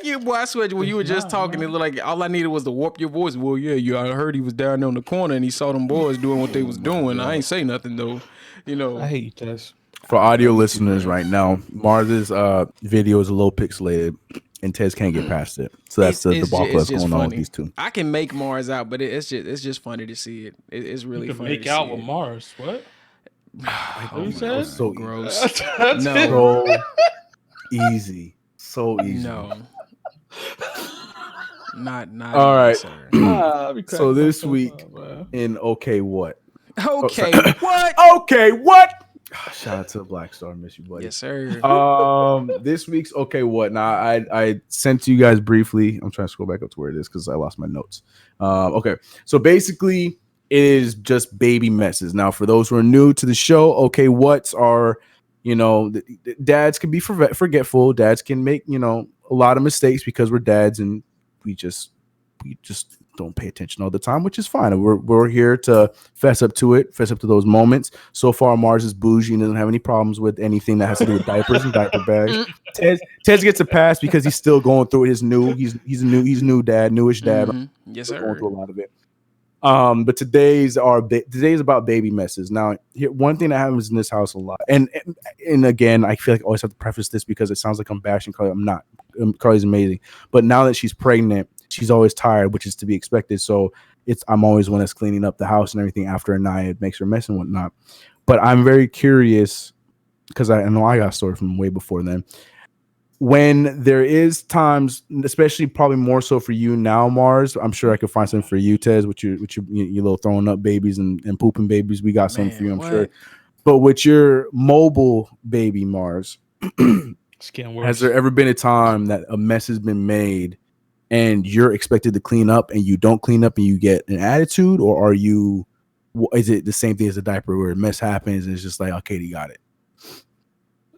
A: you, boy. I swear, when you were just talking, it looked like all I needed was to warp your voice. Well, I heard he was down there on the corner and he saw them boys doing what they was doing. I ain't say nothing though.
C: I hate you, Tess.
B: For audio listeners right now, Marz's video is a little pixelated, and Tez can't get past it. So that's the debacle that's going on with these two.
A: I can make Marz out, but it's just funny to see it. It's really
C: you can
A: funny.
C: Make
A: to
C: out
A: see
C: with
A: it.
C: Marz. What?
A: What you said?
B: So
A: gross.
B: No, so easy, so easy.
A: No, not.
B: All right.
C: So
B: this week in Okay What?
A: Okay, what?
B: Okay, what? Shout out to Black Star, miss you, buddy.
A: Yes, sir.
B: This week's Okay What? Now I sent to you guys briefly. I'm trying to scroll back up to where it is because I lost my notes. Okay, so basically it is just baby messes. Now, for those who are new to the show, Okay What's are, dads can be forgetful. Dads can make a lot of mistakes because we're dads and we just don't pay attention all the time, which is fine. We're here to fess up to those moments. So far, Marz is bougie and doesn't have any problems with anything that has to do with diapers and diaper bags. Tez gets a pass because he's still going through his he's new dad, newish dad.
A: Mm-hmm. Yes, sir.
B: Going through a lot of it. But today's about baby messes. Now, one thing that happens in this house a lot, and again, I feel like I always have to preface this because it sounds like I'm bashing Carly. I'm not. Carly's amazing, but now that she's pregnant, she's always tired, which is to be expected. So I'm always one that's cleaning up the house and everything after a night. It makes her mess and whatnot. But I'm very curious because I know I got a story from way before then. When there is times, especially probably more so for you now, Marz, I'm sure I could find something for you, Tez, with your little throwing up babies and pooping babies. We got something for you, I'm sure. But with your mobile baby, Marz, has there ever been a time that a mess has been made and you're expected to clean up and you don't clean up and you get an attitude, or is it the same thing as a diaper where a mess happens and it's just like, okay, you got it?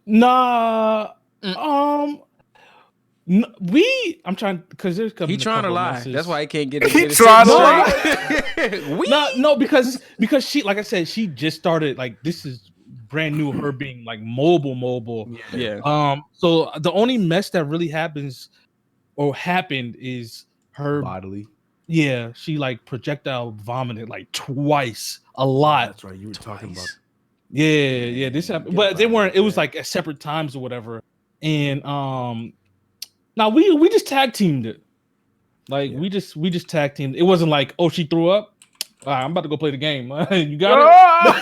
C: Nah. I'm trying because there's
A: he trying to lie. Messages. That's why I can't get it.
B: He trying to lie.
C: No, because she, like I said, she just started. Like, this is brand new. Her being like mobile.
A: Yeah.
C: So the only mess that really happened is her
B: bodily.
C: Yeah, she like projectile vomited like twice, a lot.
B: That's right. You were talking about.
C: Yeah. This happened, but they weren't. It was like at separate times or whatever. And now we just tag teamed it. Like we just tag teamed. It wasn't like, oh, she threw up. All right, I'm about to go play the game. You got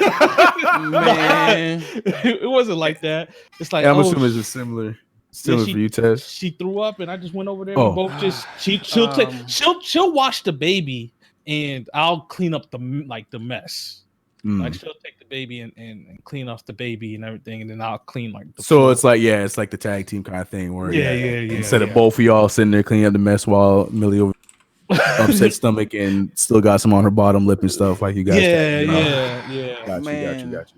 C: it, man. It wasn't like that. It's like,
B: I'm assuming it's similar for you, Tess.
C: She threw up, and I just went over there. We both just she'll wash the baby, and I'll clean up the mess. Like she'll take the baby and clean off the baby and everything, and then I'll clean like the floor.
B: It's like it's like the tag team kind of thing where instead
C: of
B: both of y'all sitting there cleaning up the mess while Millie over upset stomach and still got some on her bottom lip and stuff like you guys. Got you.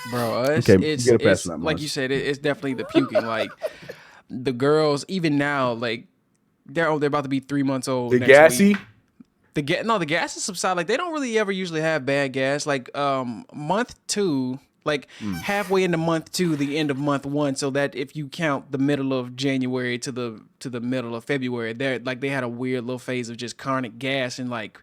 A: Bro, it's like you said, it's definitely the puking. Like the girls, even now, like they're about to be 3 months old.
B: The Gassy.
A: The gas is subside. Like they don't really ever usually have bad gas. Like month 2, like halfway into month 2, the end of month 1. So that if you count the middle of January to the middle of February, they had a weird little phase of just chronic gas and like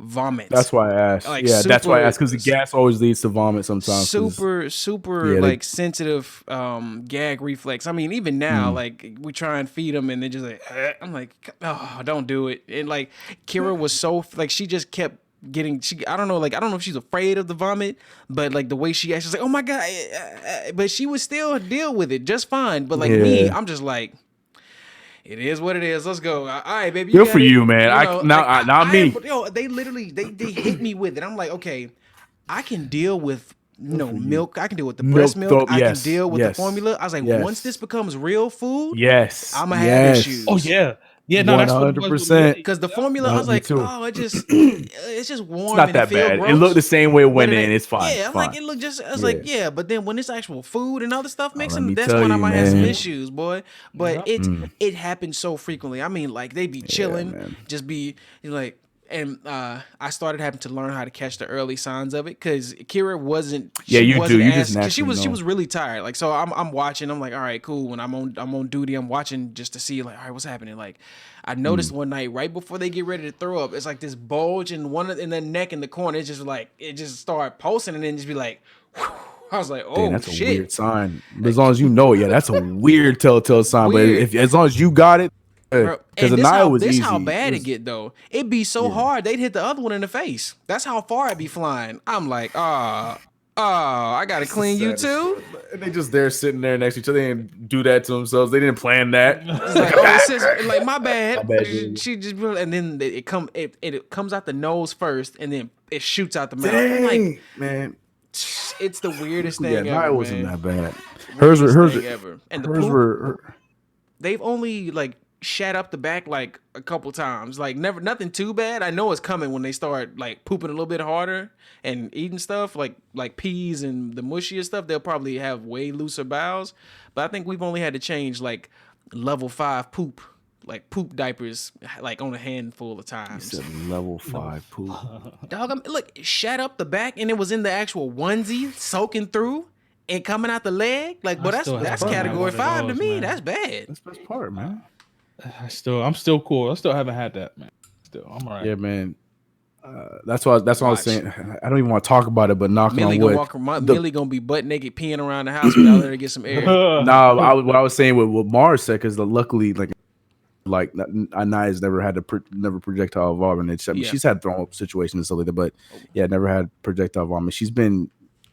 A: vomits.
B: That's why I asked.
A: Like,
B: that's why I asked, because the gas always leads to vomit sometimes.
A: Super like sensitive gag reflex. I mean, even now, like we try and feed them and they're just like, I'm like, oh, don't do it. And like Kira was so like she just kept getting. I don't know if she's afraid of the vomit, but like the way she acts, she's like, oh my god, but she would still deal with it just fine. But like me, I'm just like, it is what it is. Let's go. All right, baby.
B: Good for you, man. Not me.
A: They literally they hit me with it. I'm like, okay, I can deal with milk. I can deal with the breast milk. I can deal with the formula. I was like, once this becomes real food, I'm gonna have issues.
C: Oh yeah. Yeah, no,
B: 100%.
A: Because the formula, I was like, oh, it's just warm.
B: It's not that bad. Gross. It looked the same way it went in. It's fine.
A: Yeah, I'm like, it looked just. I was like, yeah, but then when it's actual food and other stuff mixing, that's when I might have some issues, boy. But it happens so frequently. I mean, like they be chilling, just be like. And I started having to learn how to catch the early signs of it because Kira wasn't.
B: Yeah, you do. You just naturally
A: she was really tired. Like, so I'm watching. I'm like, all right, cool. When I'm on duty, I'm watching just to see like, all right, what's happening. Like, I noticed one night right before they get ready to throw up, it's like this bulge in their neck in the corner. It's just like it just started pulsing and then just be like. Whew. I was like, oh,
B: that's
A: shit.
B: a weird sign. But as long as you know it, that's a weird telltale sign. But as long as you got it. Because
A: this how bad it get though. It'd be so hard they'd hit the other one in the face. That's how far it'd be flying. I'm like, I gotta clean you too.
B: And they just there sitting there next to each other. They didn't do that to themselves. They didn't plan that.
A: It's like, oh, it's like my bad. She just and then it comes out the nose first, and then it shoots out the mouth.
B: Dang,
A: like,
B: man,
A: it's the weirdest thing.
B: Yeah,
A: ever,
B: it wasn't
A: man.
B: that bad. Hers
A: ever. And the poop,
B: were.
A: They've only like shat up the back like a couple times, like nothing too bad. I know it's coming when they start like pooping a little bit harder and eating stuff like peas and the mushier stuff. They'll probably have way looser bowels, but I think we've only had to change like level 5 poop, like poop diapers, like on a handful of times.
B: You said level 5 poop.
A: Dog, look, it shat up the back and it was in the actual onesie soaking through and coming out the leg. Like, but that's category 5 to me. Man. That's bad.
B: That's the best part, man.
C: I'm still cool. I still haven't had that, man. Still, I'm all right.
B: Yeah, man. That's what I was saying. I don't even want to talk about it, but knocking on wood.
A: Millie gonna be butt naked peeing around the house without letting her get some air.
B: What I was saying with Marz said, because luckily, like like Anaya's never had never projectile vomit. She's had throw up situations and stuff like that, but never had projectile vomit.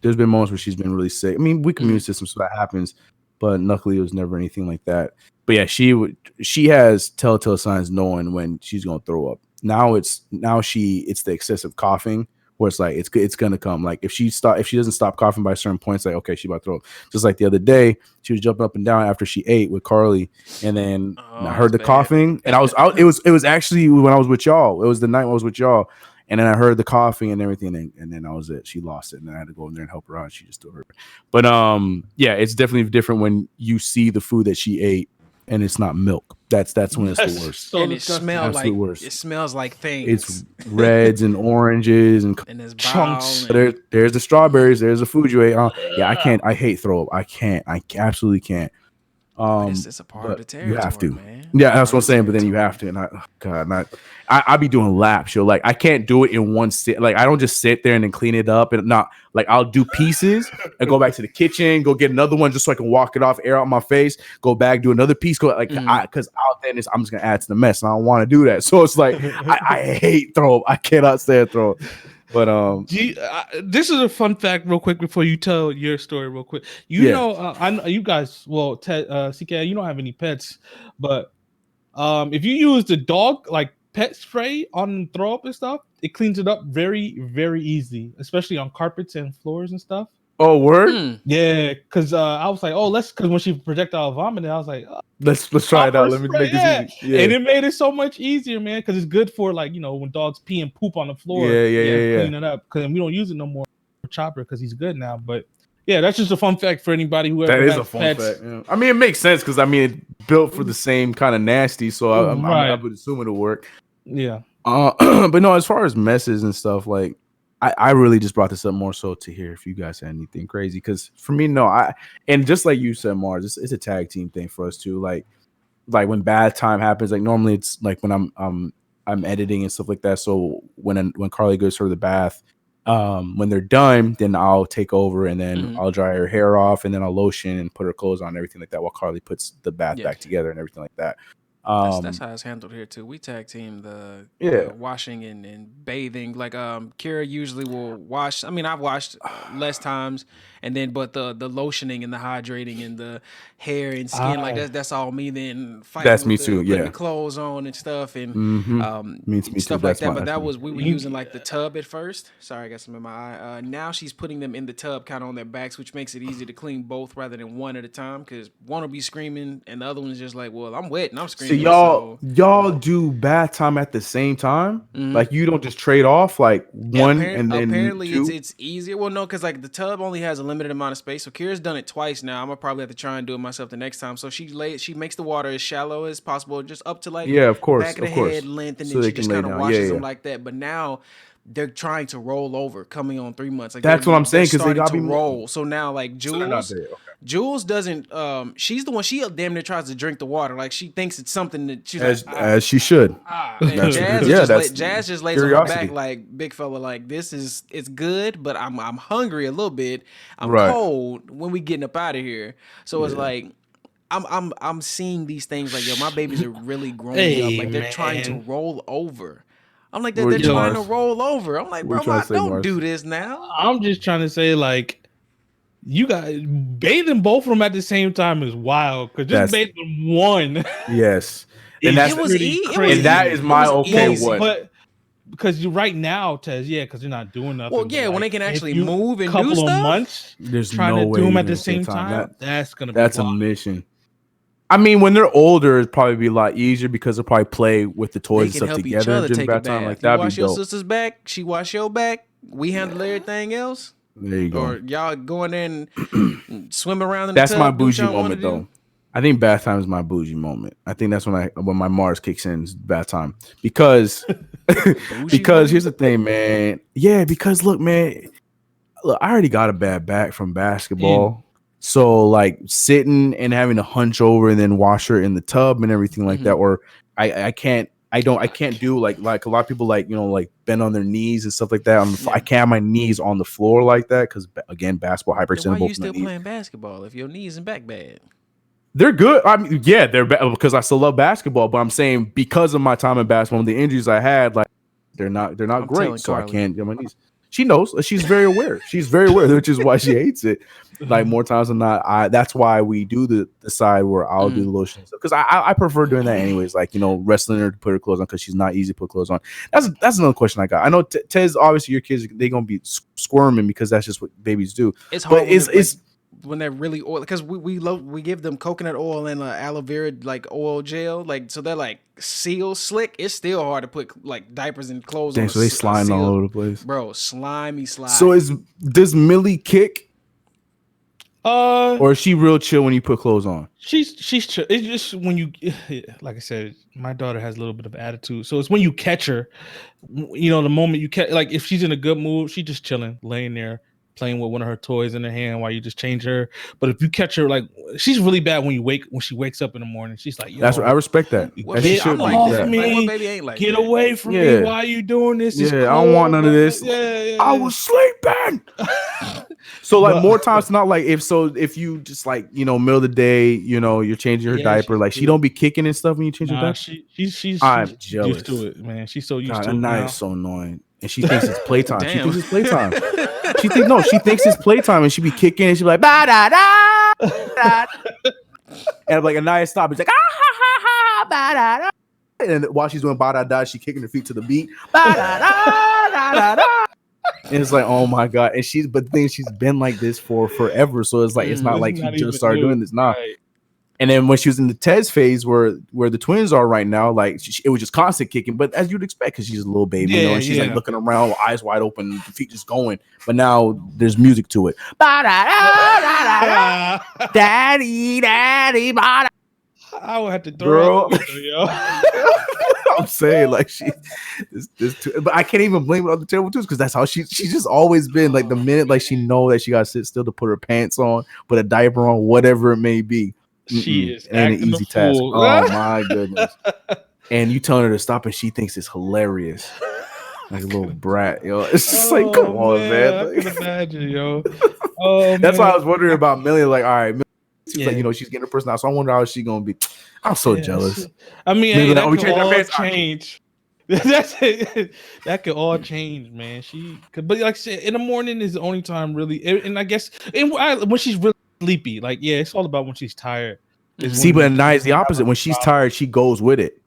B: There's been moments where she's been really sick. I mean, weak immune system, so that happens, but luckily it was never anything like that. But yeah, she has telltale signs knowing when she's gonna throw up. It's the excessive coughing where it's like it's gonna come. Like if she doesn't stop coughing by certain points, like okay, she about to throw up. Just like the other day, she was jumping up and down after she ate with Carly, and then I heard the coughing, and I was out. It was actually when I was with y'all. It was the night I was with y'all, and then I heard the coughing and everything, and then that was it. She lost it, and then I had to go in there and help her out. She just threw her. But it's definitely different when you see the food that she ate and it's not milk. That's when it's the worst.
A: And it smells like things.
B: It's reds and oranges and
A: there's
B: chunks. There's the strawberries. There's the food you ate. I can't. I hate throw up. I can't. I absolutely can't.
A: It's a part of the territory.
B: You have to.
A: Man.
B: Yeah, that's what I'm saying. But then you have to. And I be doing laps. Yo, like I can't do it in one sit. Like I don't just sit there and then clean it up and not. Like I'll do pieces and go back to the kitchen, go get another one just so I can walk it off, air out my face, go back, do another piece. Go like because I'm just gonna add to the mess, and I don't want to do that. So it's like I hate throw up. I cannot stand throw up. But
C: this is a fun fact, real quick, before you tell your story, real quick. I know you guys. Well, CK, you don't have any pets, but if you use the dog like pet spray on throw up and stuff, it cleans it up very, very easy, especially on carpets and floors and stuff.
B: Oh, word?
C: Yeah, because I was like, because when she projectile vomited, I was like,
B: let's try it out. Let me make this easy. Yeah.
C: And it made it so much easier, man, because it's good for like when dogs pee and poop on the floor.
B: Yeah.
C: Clean it up because we don't use it no more. Chopper because he's good now, but yeah, that's just a fun fact for anybody who ever has pets.
B: Fact. Yeah. I mean, it makes sense because it's built for the same kind of nasty, so I would assume it'll work.
C: Yeah.
B: But no, as far as messes and stuff, like I really just brought this up more so to hear if you guys had anything crazy. Because for me, no, and just like you said, Marz, it's a tag team thing for us too. Like when bad time happens, like normally it's like when I'm editing and stuff like that. So when Carly goes for the bath, when they're done, then I'll take over and then I'll dry her hair off and then I'll lotion and put her clothes on and everything like that while Carly puts the bath back together and everything like that.
A: That's how it's handled here too. We tag team the washing and bathing. Like Kira usually will wash. I mean, I've washed less times, and then but the lotioning and the hydrating and the hair and skin like that's all me. Then
B: that's me too.
A: Putting the clothes on and stuff and
B: me
A: stuff
B: too.
A: like that. But we were using like the tub at first. Sorry, I got some in my eye. Now she's putting them in the tub, kind of on their backs, which makes it easy to clean both rather than one at a time. Because one will be screaming and the other one's just like, well, I'm wet and I'm screaming.
B: Y'all do bath time at the same time? Like you don't just trade off like one and then
A: apparently
B: two?
A: it's easier. Well, no, because like the tub only has a limited amount of space. So Kira's done it twice now. I'm gonna probably have to try and do it myself the next time. So she makes the water as shallow as possible, just up to like
B: of course,
A: back of the head length, and then she just kind of washes them like that. But now they're trying to roll over, coming on 3 months. Like
B: that's what I'm saying because they got to
A: roll. So now like Jules doesn't. She's the one. She damn near tries to drink the water. Like she thinks it's something that she's
B: as she should.
A: Jazz just lays on her back like big fella. Like it's good, but I'm hungry a little bit. I'm cold when we getting up out of here. So it's like I'm seeing these things like my babies are really growing up. Like they're trying to roll over. I'm like they're trying to roll over. I'm like, bro, don't do this now.
C: I'm just trying to say like. You guys bathing both of them at the same time is wild because just bathing one.
B: Yes, and that's crazy. And that is my one.
C: But because you right now, Tez, because you're not doing nothing.
A: Well, when they can actually move and do stuff.
C: Of months,
B: there's
C: trying
B: no
C: to
B: way
C: do them at the same time. That's
B: a mission. I mean, when they're older, it'd probably be a lot easier because they'll probably play with the toys and stuff together during bath time. Like that,
A: wash your sister's back. She wash your back. We handle everything else.
B: There you go.
A: Or y'all going in and swim around in
B: the tub. That's my bougie
A: moment,
B: though. I think bath time is my bougie moment. I think that's when my Marz kicks in, is bath time. Because here's the thing, man. Yeah, because look, man, I already got a bad back from basketball. So like sitting and having to hunch over and then wash her in the tub and everything like that, or I can't do like a lot of people like bend on their knees and stuff like that. I can't have my knees on the floor like that because again, basketball hyperextendable.
A: Why are you still playing basketball if your knees and back bad?
B: They're good. I mean, yeah, because I still love basketball. But I'm saying because of my time in basketball and the injuries I had, like they're not great. So I can't get my knees. She knows. She's very aware. She's very aware, which is why she hates it. Like more times than not, that's why we do the side where I'll do the lotion because I prefer doing that anyways. Like wrestling her to put her clothes on because she's not easy to put clothes on. That's another question I got. I know Tez, obviously your kids they gonna be squirming because that's just what babies do.
A: It's hard. It's when they're really oil because we give them coconut oil and aloe vera like oil gel like so they're like slick. It's still hard to put like diapers and clothes.
B: Dang, on. So they slime all over the place,
A: bro. Slimy.
B: So does Millie kick? Or is she real chill when you put clothes on?
C: She's chill. It's just when you, like I said, my daughter has a little bit of attitude. So it's when you catch her, the moment you catch, like if she's in a good mood, she's just chilling, laying there, playing with one of her toys in her hand while you just change her. But if you catch her, like she's really bad when she wakes up in the morning. She's like,
B: that's what I respect that.
C: Get off me. Baby ain't like get away from me. Why are you doing this?
B: I don't want none of this. I was sleeping. So like more times not like if you just like middle of the day you're changing her diaper like she don't be kicking and stuff when you change her diaper.
C: She's
B: I'm jealous.
C: Used to it, man. She's so used to it.
B: Is so annoying. And she thinks it's playtime. She thinks it's playtime. She thinks it's playtime, and she be kicking, and she be like, ba da da. And I'm like, Anaya, stop. It's like, ah ha ha ha, ba da da. And while she's doing ba da da, she kicking her feet to the beat, ba da da da da. And it's like, oh my god. And she's been like this for forever. So it's like it's not like she just started doing this. Nah. Right. And then when she was in the Tez phase where the twins are right now, like it was just constant kicking, but as you'd expect, because she's a little baby, and she's like looking around, eyes wide open, the feet just going. But now there's music to it. Daddy, daddy, I
C: would have to throw up, yo.
B: I'm saying like but I can't even blame it on the terrible twos because that's how she's just always been. Like the minute like she know that she got to sit still to put her pants on, put a diaper on, whatever it may be.
C: She is
B: an easy task. Oh my goodness! And you telling her to stop, and she thinks it's hilarious, like a little brat, yo. It's just like, come on, man.
C: I can imagine, yo.
B: That's why I was wondering about Millie. Like, all right, like she's getting her personality, so I wonder how she's gonna be. I'm so jealous.
C: I mean, that could all change. That could all change, man. But like I said, in the morning is the only time really, and I guess when she's really sleepy, like it's all about when she's tired.
B: See, but Nia's the opposite. When she's tired, she goes with it.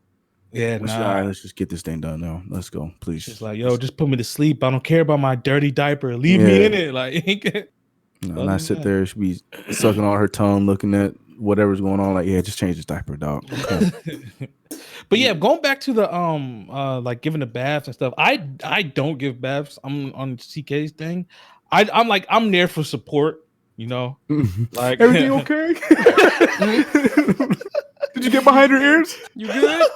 C: Yeah,
B: all right, let's just get this thing done now. Let's go, please.
C: She's like, yo, just put me to sleep. I don't care about my dirty diaper. Leave me in it. Like,
B: and I sit there, she be sucking on her tongue, looking at whatever's going on. Like, just change this diaper, dog. Okay.
C: But going back to the like giving the baths and stuff. I don't give baths. I'm on CK's thing. I'm there for support. Like
B: everything okay? Did you get behind her ears?
C: You good?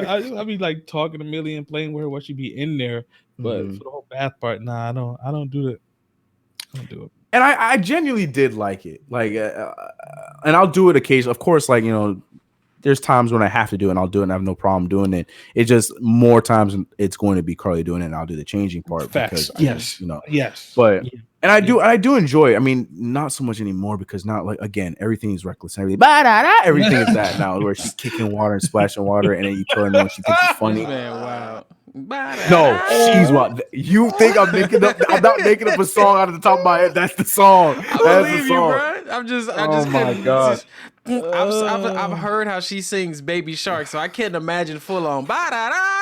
C: I be like talking to Millie and playing with her while she be in there, but for the whole bath part, nah, I don't do it. I don't do it.
B: And I genuinely did like it, like, and I'll do it occasionally. Of course, like there's times when I have to do it, and I'll do it, and I have no problem doing it. It's just more times it's going to be Carly doing it, and I'll do the changing part.
C: Facts.
B: Because
C: yes,
B: but. Yeah. And I do enjoy it. I mean, not so much anymore because now, like, again, everything is reckless and everything. Everything is that now, where she's kicking water and splashing water, and then you tell her no, she thinks it's funny.
A: Man, wow.
B: No, she's wild. You think I'm not making up a song out of the top of my head. That's the song. That's the song.
A: I'm just.
B: Oh my god.
A: I've heard how she sings Baby Shark, so I can't imagine full on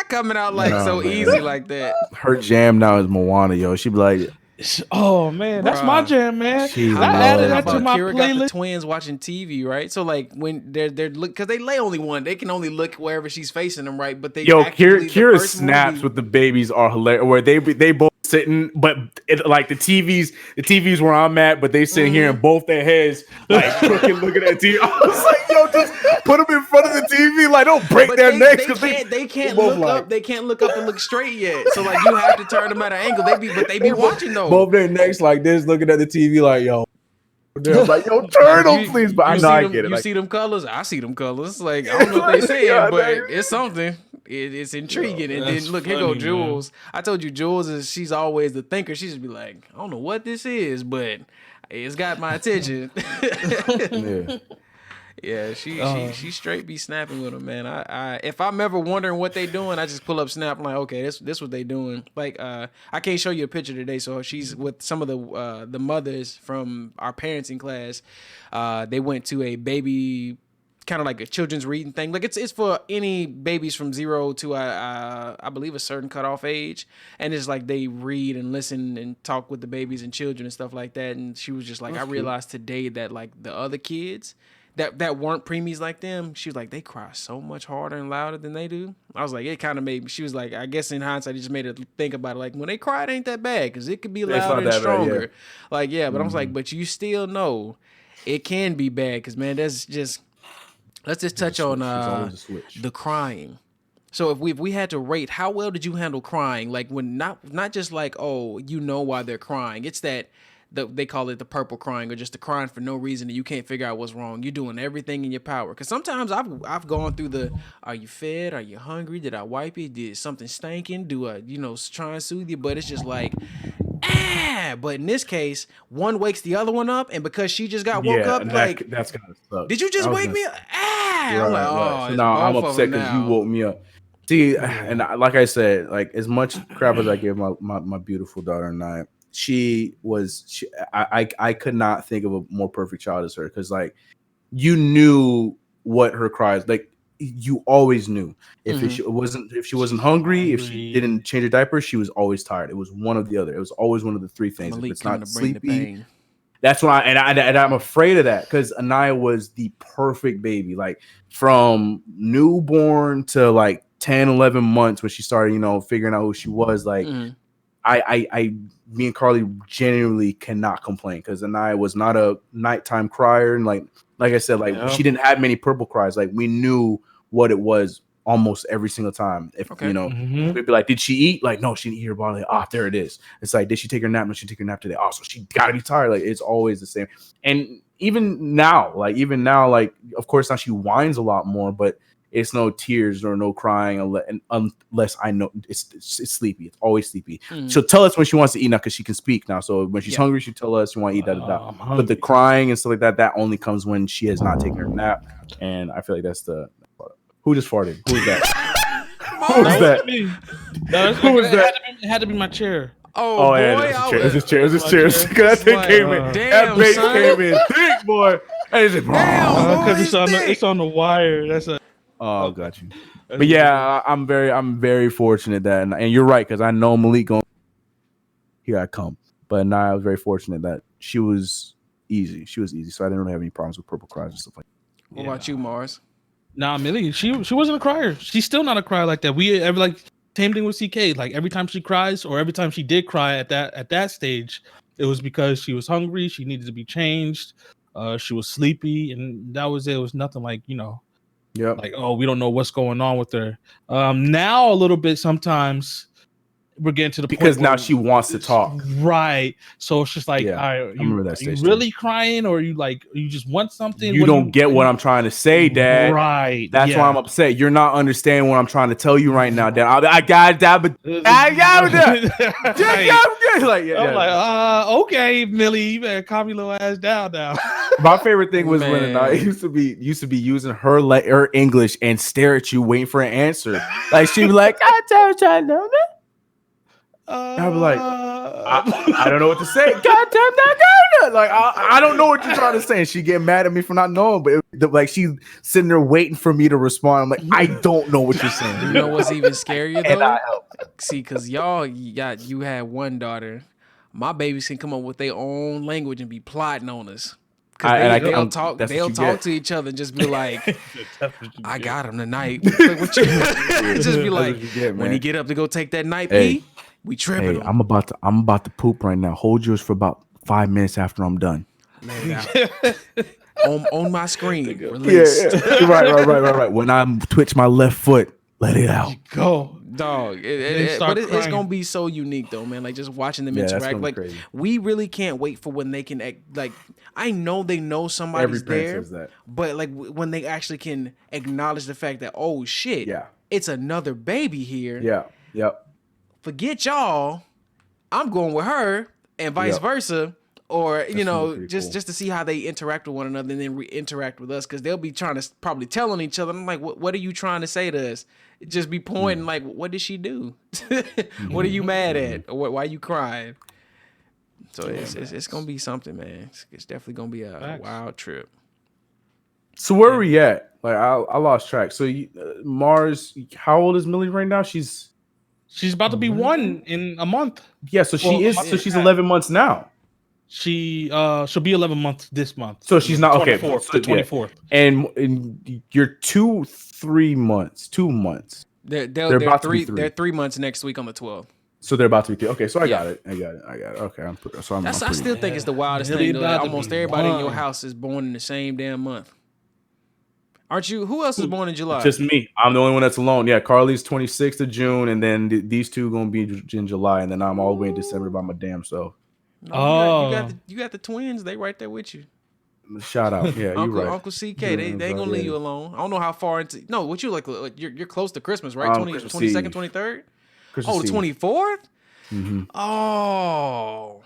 A: coming out like easy like that.
B: Her jam now is Moana, yo. She be like.
C: Oh man, that's my jam, man. I added that to my
A: Kira
C: playlist.
A: Got the twins watching TV, right? So like when they're look because they lay only one, they can only look wherever she's facing them, right? But they
B: Kira snaps with the babies are hilarious. Where they both sitting, but like the TVs where I'm at, but they sitting here and both their heads like crooked looking at the TV. I was like, yo, just put them in front of the TV, like don't break their necks because
A: they can't look up. They can't look up and look straight yet. So like you have to turn them at an angle. They be watching though.
B: Both their necks like this, looking at the TV, like yo. I'm like, yo, turn them, please. But I know I get it.
A: You see them colors? I see them colors. Like I don't know what they saying, but it's something. It's intriguing. And
C: that's
A: then look, here
C: funny,
A: go Jules. Man. I told you Jules she's always the thinker. She just be like, I don't know what this is, but it's got my attention. Yeah, she straight be snapping with them, man. I if I'm ever wondering what they doing, I just pull up Snap. I'm like, okay, this what they doing. Like, I can't show you a picture today, so she's with some of the mothers from our parenting class. They went to a baby, kind of like a children's reading thing. Like it's for any babies from 0 to I believe a certain cutoff age, and it's like they read and listen and talk with the babies and children and stuff like that. And she was just like, I realized today that like the other kids that weren't preemies like them, she was like, they cry so much harder and louder than they do. I was like, it kind of made me, she was like, I guess in hindsight, it just made her think about it. Like, when they cry, it ain't that bad because it could be louder and stronger. Bad, yeah. Like, yeah, but I was like, but you still know it can be bad because, man, that's just, let's just touch on the crying. So if we had to rate, how well did you handle crying? Like, when not just like, oh, you know why they're crying. It's that, they call it the purple crying, or just the crying for no reason that you can't figure out what's wrong. You're doing everything in your power. Because sometimes I've gone through the, are you fed? Are you hungry? Did I wipe you? Did something stinking? Do I, try and soothe you? But it's just like, But in this case, one wakes the other one up, and because she just got woke up, like,
B: that's kind of sucks.
A: Did you just wake me up?
B: Right,
A: I'm like,
B: oh, so now I'm upset because you woke me up. See, and like I said, like as much crap as I give my beautiful daughter and I could not think of a more perfect child as her, because like you knew what her cries, like you always knew if she wasn't hungry, if she didn't change her diaper, she was always tired. It was one or the other. It was always one of the three things. If it's not sleepy, that's why. And I'm afraid of that because Anaya was the perfect baby, like from newborn to like 10, 11 months when she started, figuring out who she was. Like me and Carly genuinely cannot complain because Anaya was not a nighttime crier, and like I said, like she didn't have many purple cries. Like we knew what it was almost every single time. If we'd be like, did she eat? Like, no, she didn't eat her body. Like, there it is. It's like, did she take her nap? No, she took her nap today. Oh, so she gotta be tired. Like it's always the same. And even now, like of course now she whines a lot more, but it's no tears or no crying unless I know it's sleepy. It's always sleepy. She'll tell us when she wants to eat now because she can speak now. So when she's hungry, she'll tell us she want to eat that. But the crying and stuff like that only comes when she has not taken her nap. And I feel like that's the who just farted. Who is that? Who is that?
C: Who was that? It had to be my chair.
A: Oh boy,
B: yeah, it's his chair. That thing came in. That base came in thick, boy. And it's
C: because it's on the wire. That's a.
B: Oh, got you. But yeah, I'm very fortunate that, and you're right, because I know Malik going. Here I come. But I was very fortunate that she was easy. So I didn't really have any problems with purple cries and stuff like that.
A: What about you, Marz?
C: Nah, Millie, she wasn't a crier. She's still not a crier like that. Same thing with CK. Like every time she cries, or every time she did cry at that stage, it was because she was hungry. She needed to be changed. She was sleepy, and that was it. It was nothing like
B: Yeah.
C: Like, oh, we don't know what's going on with her. Now a little bit sometimes we're getting to the
B: because
C: point
B: now she wants to talk.
C: Right. So it's just like,
B: I remember that stage.
C: Are you really crying, or you just want something?
B: You don't get what I'm trying to say, Dad.
C: Right.
B: That's why I'm upset. You're not understanding what I'm trying to tell you right now, Dad. I got that, but I got that.
C: Like, okay, Millie, you better calm your little ass down now.
B: My favorite thing was when I used to be using her English and stare at you, waiting for an answer. Like she'd be like, I trying to know that. I'd be like, I don't know what to say. Goddamn that. Like I don't know what you're trying to say. And she get mad at me for not knowing, but like she's sitting there waiting for me to respond. I'm like, I don't know what you're saying.
A: You know what's even scarier though? See, because you had one daughter. My babies can come up with their own language and be plotting on us. They'll talk to each other and just be like, I got him tonight. Like, just be like, when he get up to go take that night pee, we tripping him.
B: I'm about to poop right now. Hold yours for about 5 minutes after I'm done.
A: on my screen. Released.
B: Yeah. Right. When I twitch my left foot, let it out.
C: Go.
A: Dog, but it's gonna be so unique though, man. Like just watching them interact. Like we really can't wait for when they can act. Like I know they know somebody's there, but like when they actually can acknowledge the fact that oh shit, it's another baby here.
B: Yeah. Yep.
A: Forget y'all. I'm going with her, and vice versa. Or just to see how they interact with one another, and then interact with us, because they'll be trying to probably tell on each other. I'm like, what are you trying to say to us? Just be pointing like, what did she do? What are you mad at? Or why are you crying? So it's gonna be something, man. It's definitely gonna be a wild trip.
B: So where are we at? Like I lost track. So Marz, how old is Millie right now? She's
C: about to be 1 in a month.
B: Yeah, so she's 11 months now.
C: She'll be 11 months this month.
B: So she's not okay.
C: 24th.
B: And you're 2 months.
A: They're
B: about to be 3.
A: They're 3 months next week on the 12th.
B: So they're about to be 3. Okay, so I got it. Okay, I
A: still think it's the wildest thing. Though, that almost everybody in your house is born in the same damn month. Aren't you? Who else is born in July?
B: Just me. I'm the only one that's alone. Yeah, Carly's 26th of June, and then these two gonna be in July, and then I'm all the way in December by my damn self.
A: No, you got the twins. They right there with you.
B: Shout out, yeah,
A: Uncle,
B: you're right.
A: Uncle CK, they ain't gonna leave you alone. I don't know how far into. No, what you like? You're close to Christmas, right? 22nd, 23rd. The 24th.
B: Mm-hmm.
A: Oh,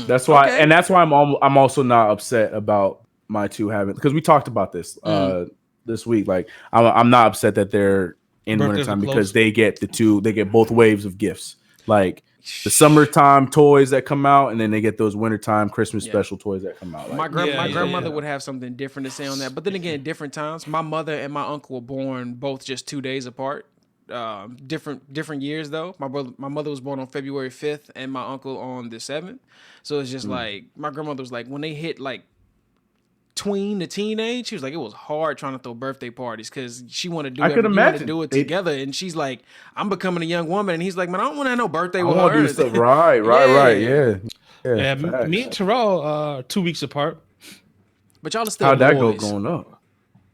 B: that's why, and that's why I'm also not upset about my two having, because we talked about this this week. Like I'm not upset that they're in wintertime because they get both waves of gifts. Like the summertime toys that come out, and then they get those wintertime Christmas special toys that come out. Like,
A: my grandmother would have something different to say on that. But then again, different times. My mother and my uncle were born both just 2 days apart. Different years though. My mother was born on February 5th, and my uncle on the 7th. So it's just like my grandmother was like, when they hit like tween to teenage, she was like, it was hard trying to throw birthday parties because she wanted to do it together, and she's like, I'm becoming a young woman, and he's like, man, I don't want to have no birthday with her.
B: Do stuff. Right, yeah.
C: Me and Terrell 2 weeks apart.
A: But y'all are still
B: how'd that
A: boys.
B: go going up?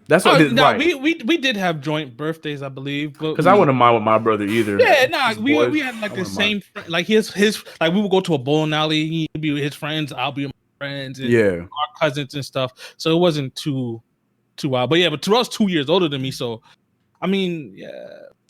B: That's what
C: we did have joint birthdays, I believe.
B: Because I wouldn't mind with my brother either.
C: Yeah, we had like the same like his like we would go to a bowling alley. He'd be with his friends, I'll be with my friends, and our cousins and stuff. So it wasn't too wild. But Terrell's 2 years older than me, so I mean,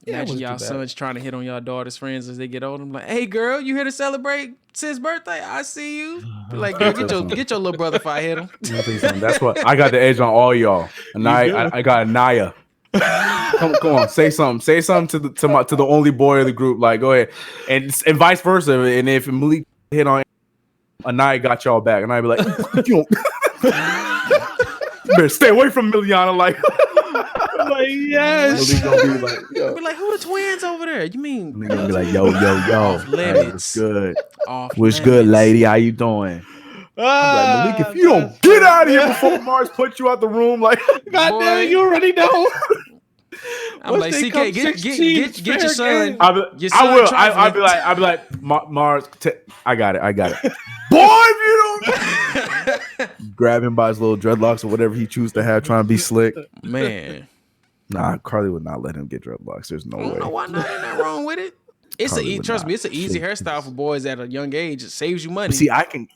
A: Imagine y'all sons trying to hit on y'all daughter's friends as they get older. I'm like, hey girl, you here to celebrate sis' birthday? I see you. Like, girl, get your little brother if I hit him.
B: That's what I got the edge on all y'all. And I got Anaya. Come on, say something. Say something to the only boy of the group. Like, go ahead, and vice versa. And if Malik hit on Anaya, got y'all back, and I'd be like, you better stay away from Miliana. Like,
C: yes.
B: Gonna be like,
A: yo. Be like, who the twins over there? You mean?
B: They're gonna be like, yo.
A: Limits.
B: What's good? What's good, lady? How you doing? I'm like, Malik, if you don't get out of here before Marz put you out the room, like,
C: goddamn it, you already know.
A: I'm like, CK, get your son.
B: I will. I'll be like, Marz, I got it. Boy, if you don't grab him by his little dreadlocks or whatever he chooses to have, trying to be slick,
A: man.
B: Nah, Carly would not let him get dreadlocks. There's no way.
A: Why not? Ain't nothing wrong with it. Trust me, it's an easy hairstyle for boys at a young age. It saves you money.
B: See, I can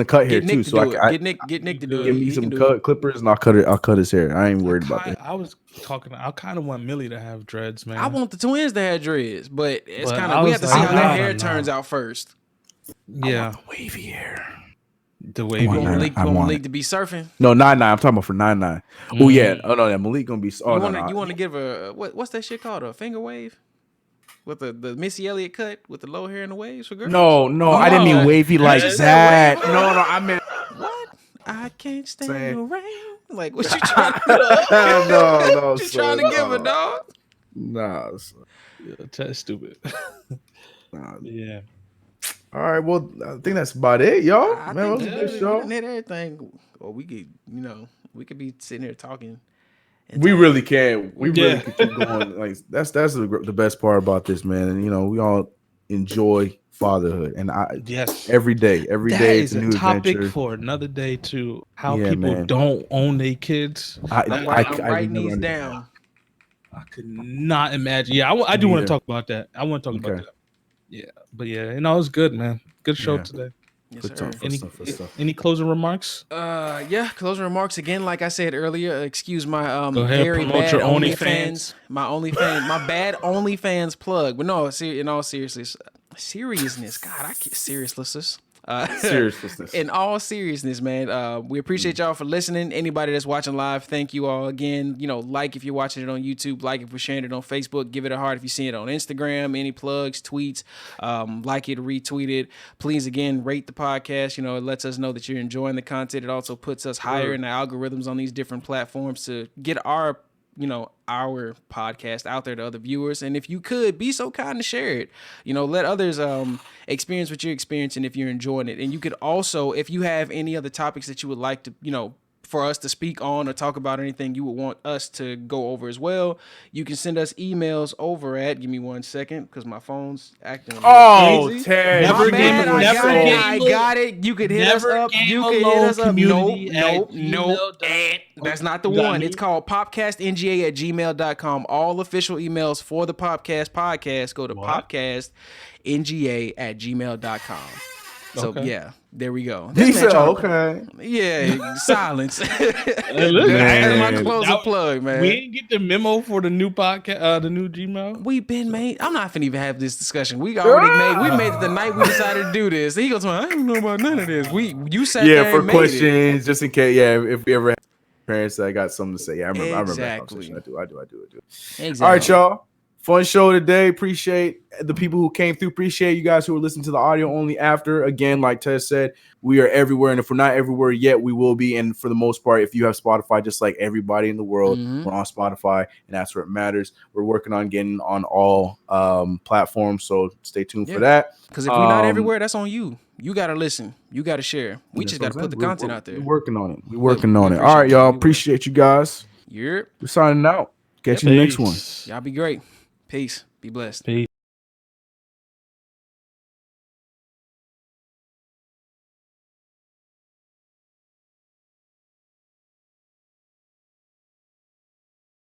B: cut hair too. So
A: get Nick to do it.
B: Give me some clippers and I'll cut his hair. I ain't worried about that.
C: I kind of want Millie to have dreads, man.
A: I want the twins to have dreads, but it's kind of we have to see how their hair turns out first.
C: Yeah,
B: I want the wavy hair.
C: The wavy hair.
A: You want Malik to be surfing?
B: No, 9-9. I'm talking about for 9-9. Oh yeah. Oh no, yeah. Malik gonna be.
A: You want to give a what's that shit called? A finger wave? With the Missy Elliott cut with the low hair and the waves for girls?
B: No, I didn't mean wavy like that. No, I meant
A: what? I can't stand the rain. Like, what you trying to do?
B: No,
A: what you trying to give a dog?
B: Nah,
C: that's stupid. Yeah.
B: All right, well, I think that's about it, y'all. Man, it was a good show.
A: Hit everything. Or we could, we could be sitting here talking.
B: We really can. We really can keep going. Like that's the best part about this, man. And we all enjoy fatherhood, and every day
C: is a new topic adventure. For another day too. How people don't own their kids.
A: I'm writing these down.
C: I could not imagine. Yeah, I do want to talk about that. I want to talk about that. Yeah, but it was good, man. Good show today.
A: Yes, sir.
C: Any closing remarks?
A: Yeah, closing remarks again. Like I said earlier, excuse my
C: Go ahead,
A: very
C: promote
A: bad
C: your
A: OnlyFans, my bad OnlyFans plug. But no, in all seriousness, God, I can't seriousness.
B: Seriousness.
A: In all seriousness, man, we appreciate y'all for listening. Anybody that's watching live, thank you all again. Like if you're watching it on YouTube, like if we're sharing it on Facebook, give it a heart if you see it on Instagram. Any plugs, tweets, like it, retweet it. Please again rate the podcast. It lets us know that you're enjoying the content. It also puts us higher in the algorithms on these different platforms to get our podcast out there to other viewers. And if you could be so kind to share it, let others experience what you're experiencing if you're enjoying it. And you could also, if you have any other topics that you would like to, for us to speak on or talk about, anything you would want us to go over as well, you can send us emails over at, give me 1 second because my phone's acting crazy.
B: Ted,
A: I got it. You could hit us up. Nope. That's not the one. It's called PopcastNGA@gmail.com. All official emails for the podcast go to PopcastNGA@gmail.com. So yeah, there we go.
B: Okay.
A: Yeah, silence. That's my closing plug, man.
C: We didn't get the memo for the new podcast, the new Gmail.
A: We been made. I'm not finna even have this discussion. We made it the night we decided to do this. He goes, I don't know about none of this. You sat there
B: for
A: and
B: questions, just in case. Yeah, if we ever have parents that got something to say. Yeah, I remember that conversation. I do.
A: Exactly.
B: All right, y'all. Fun show today. Appreciate the people who came through. Appreciate you guys who are listening to the audio only after. Again, like Tess said, we are everywhere. And if we're not everywhere yet, we will be. And for the most part, if you have Spotify, just like everybody in the world, we're on Spotify. And that's where it matters. We're working on getting on all platforms. So stay tuned for that.
A: Because if we're not everywhere, that's on you. You got to listen. You got to share. We just got to put the content out there.
B: We're working on it. All right, y'all. Appreciate you guys.
A: We're
B: signing out. Catch you in the next one.
A: Y'all be great. Peace. Be blessed.
C: Peace.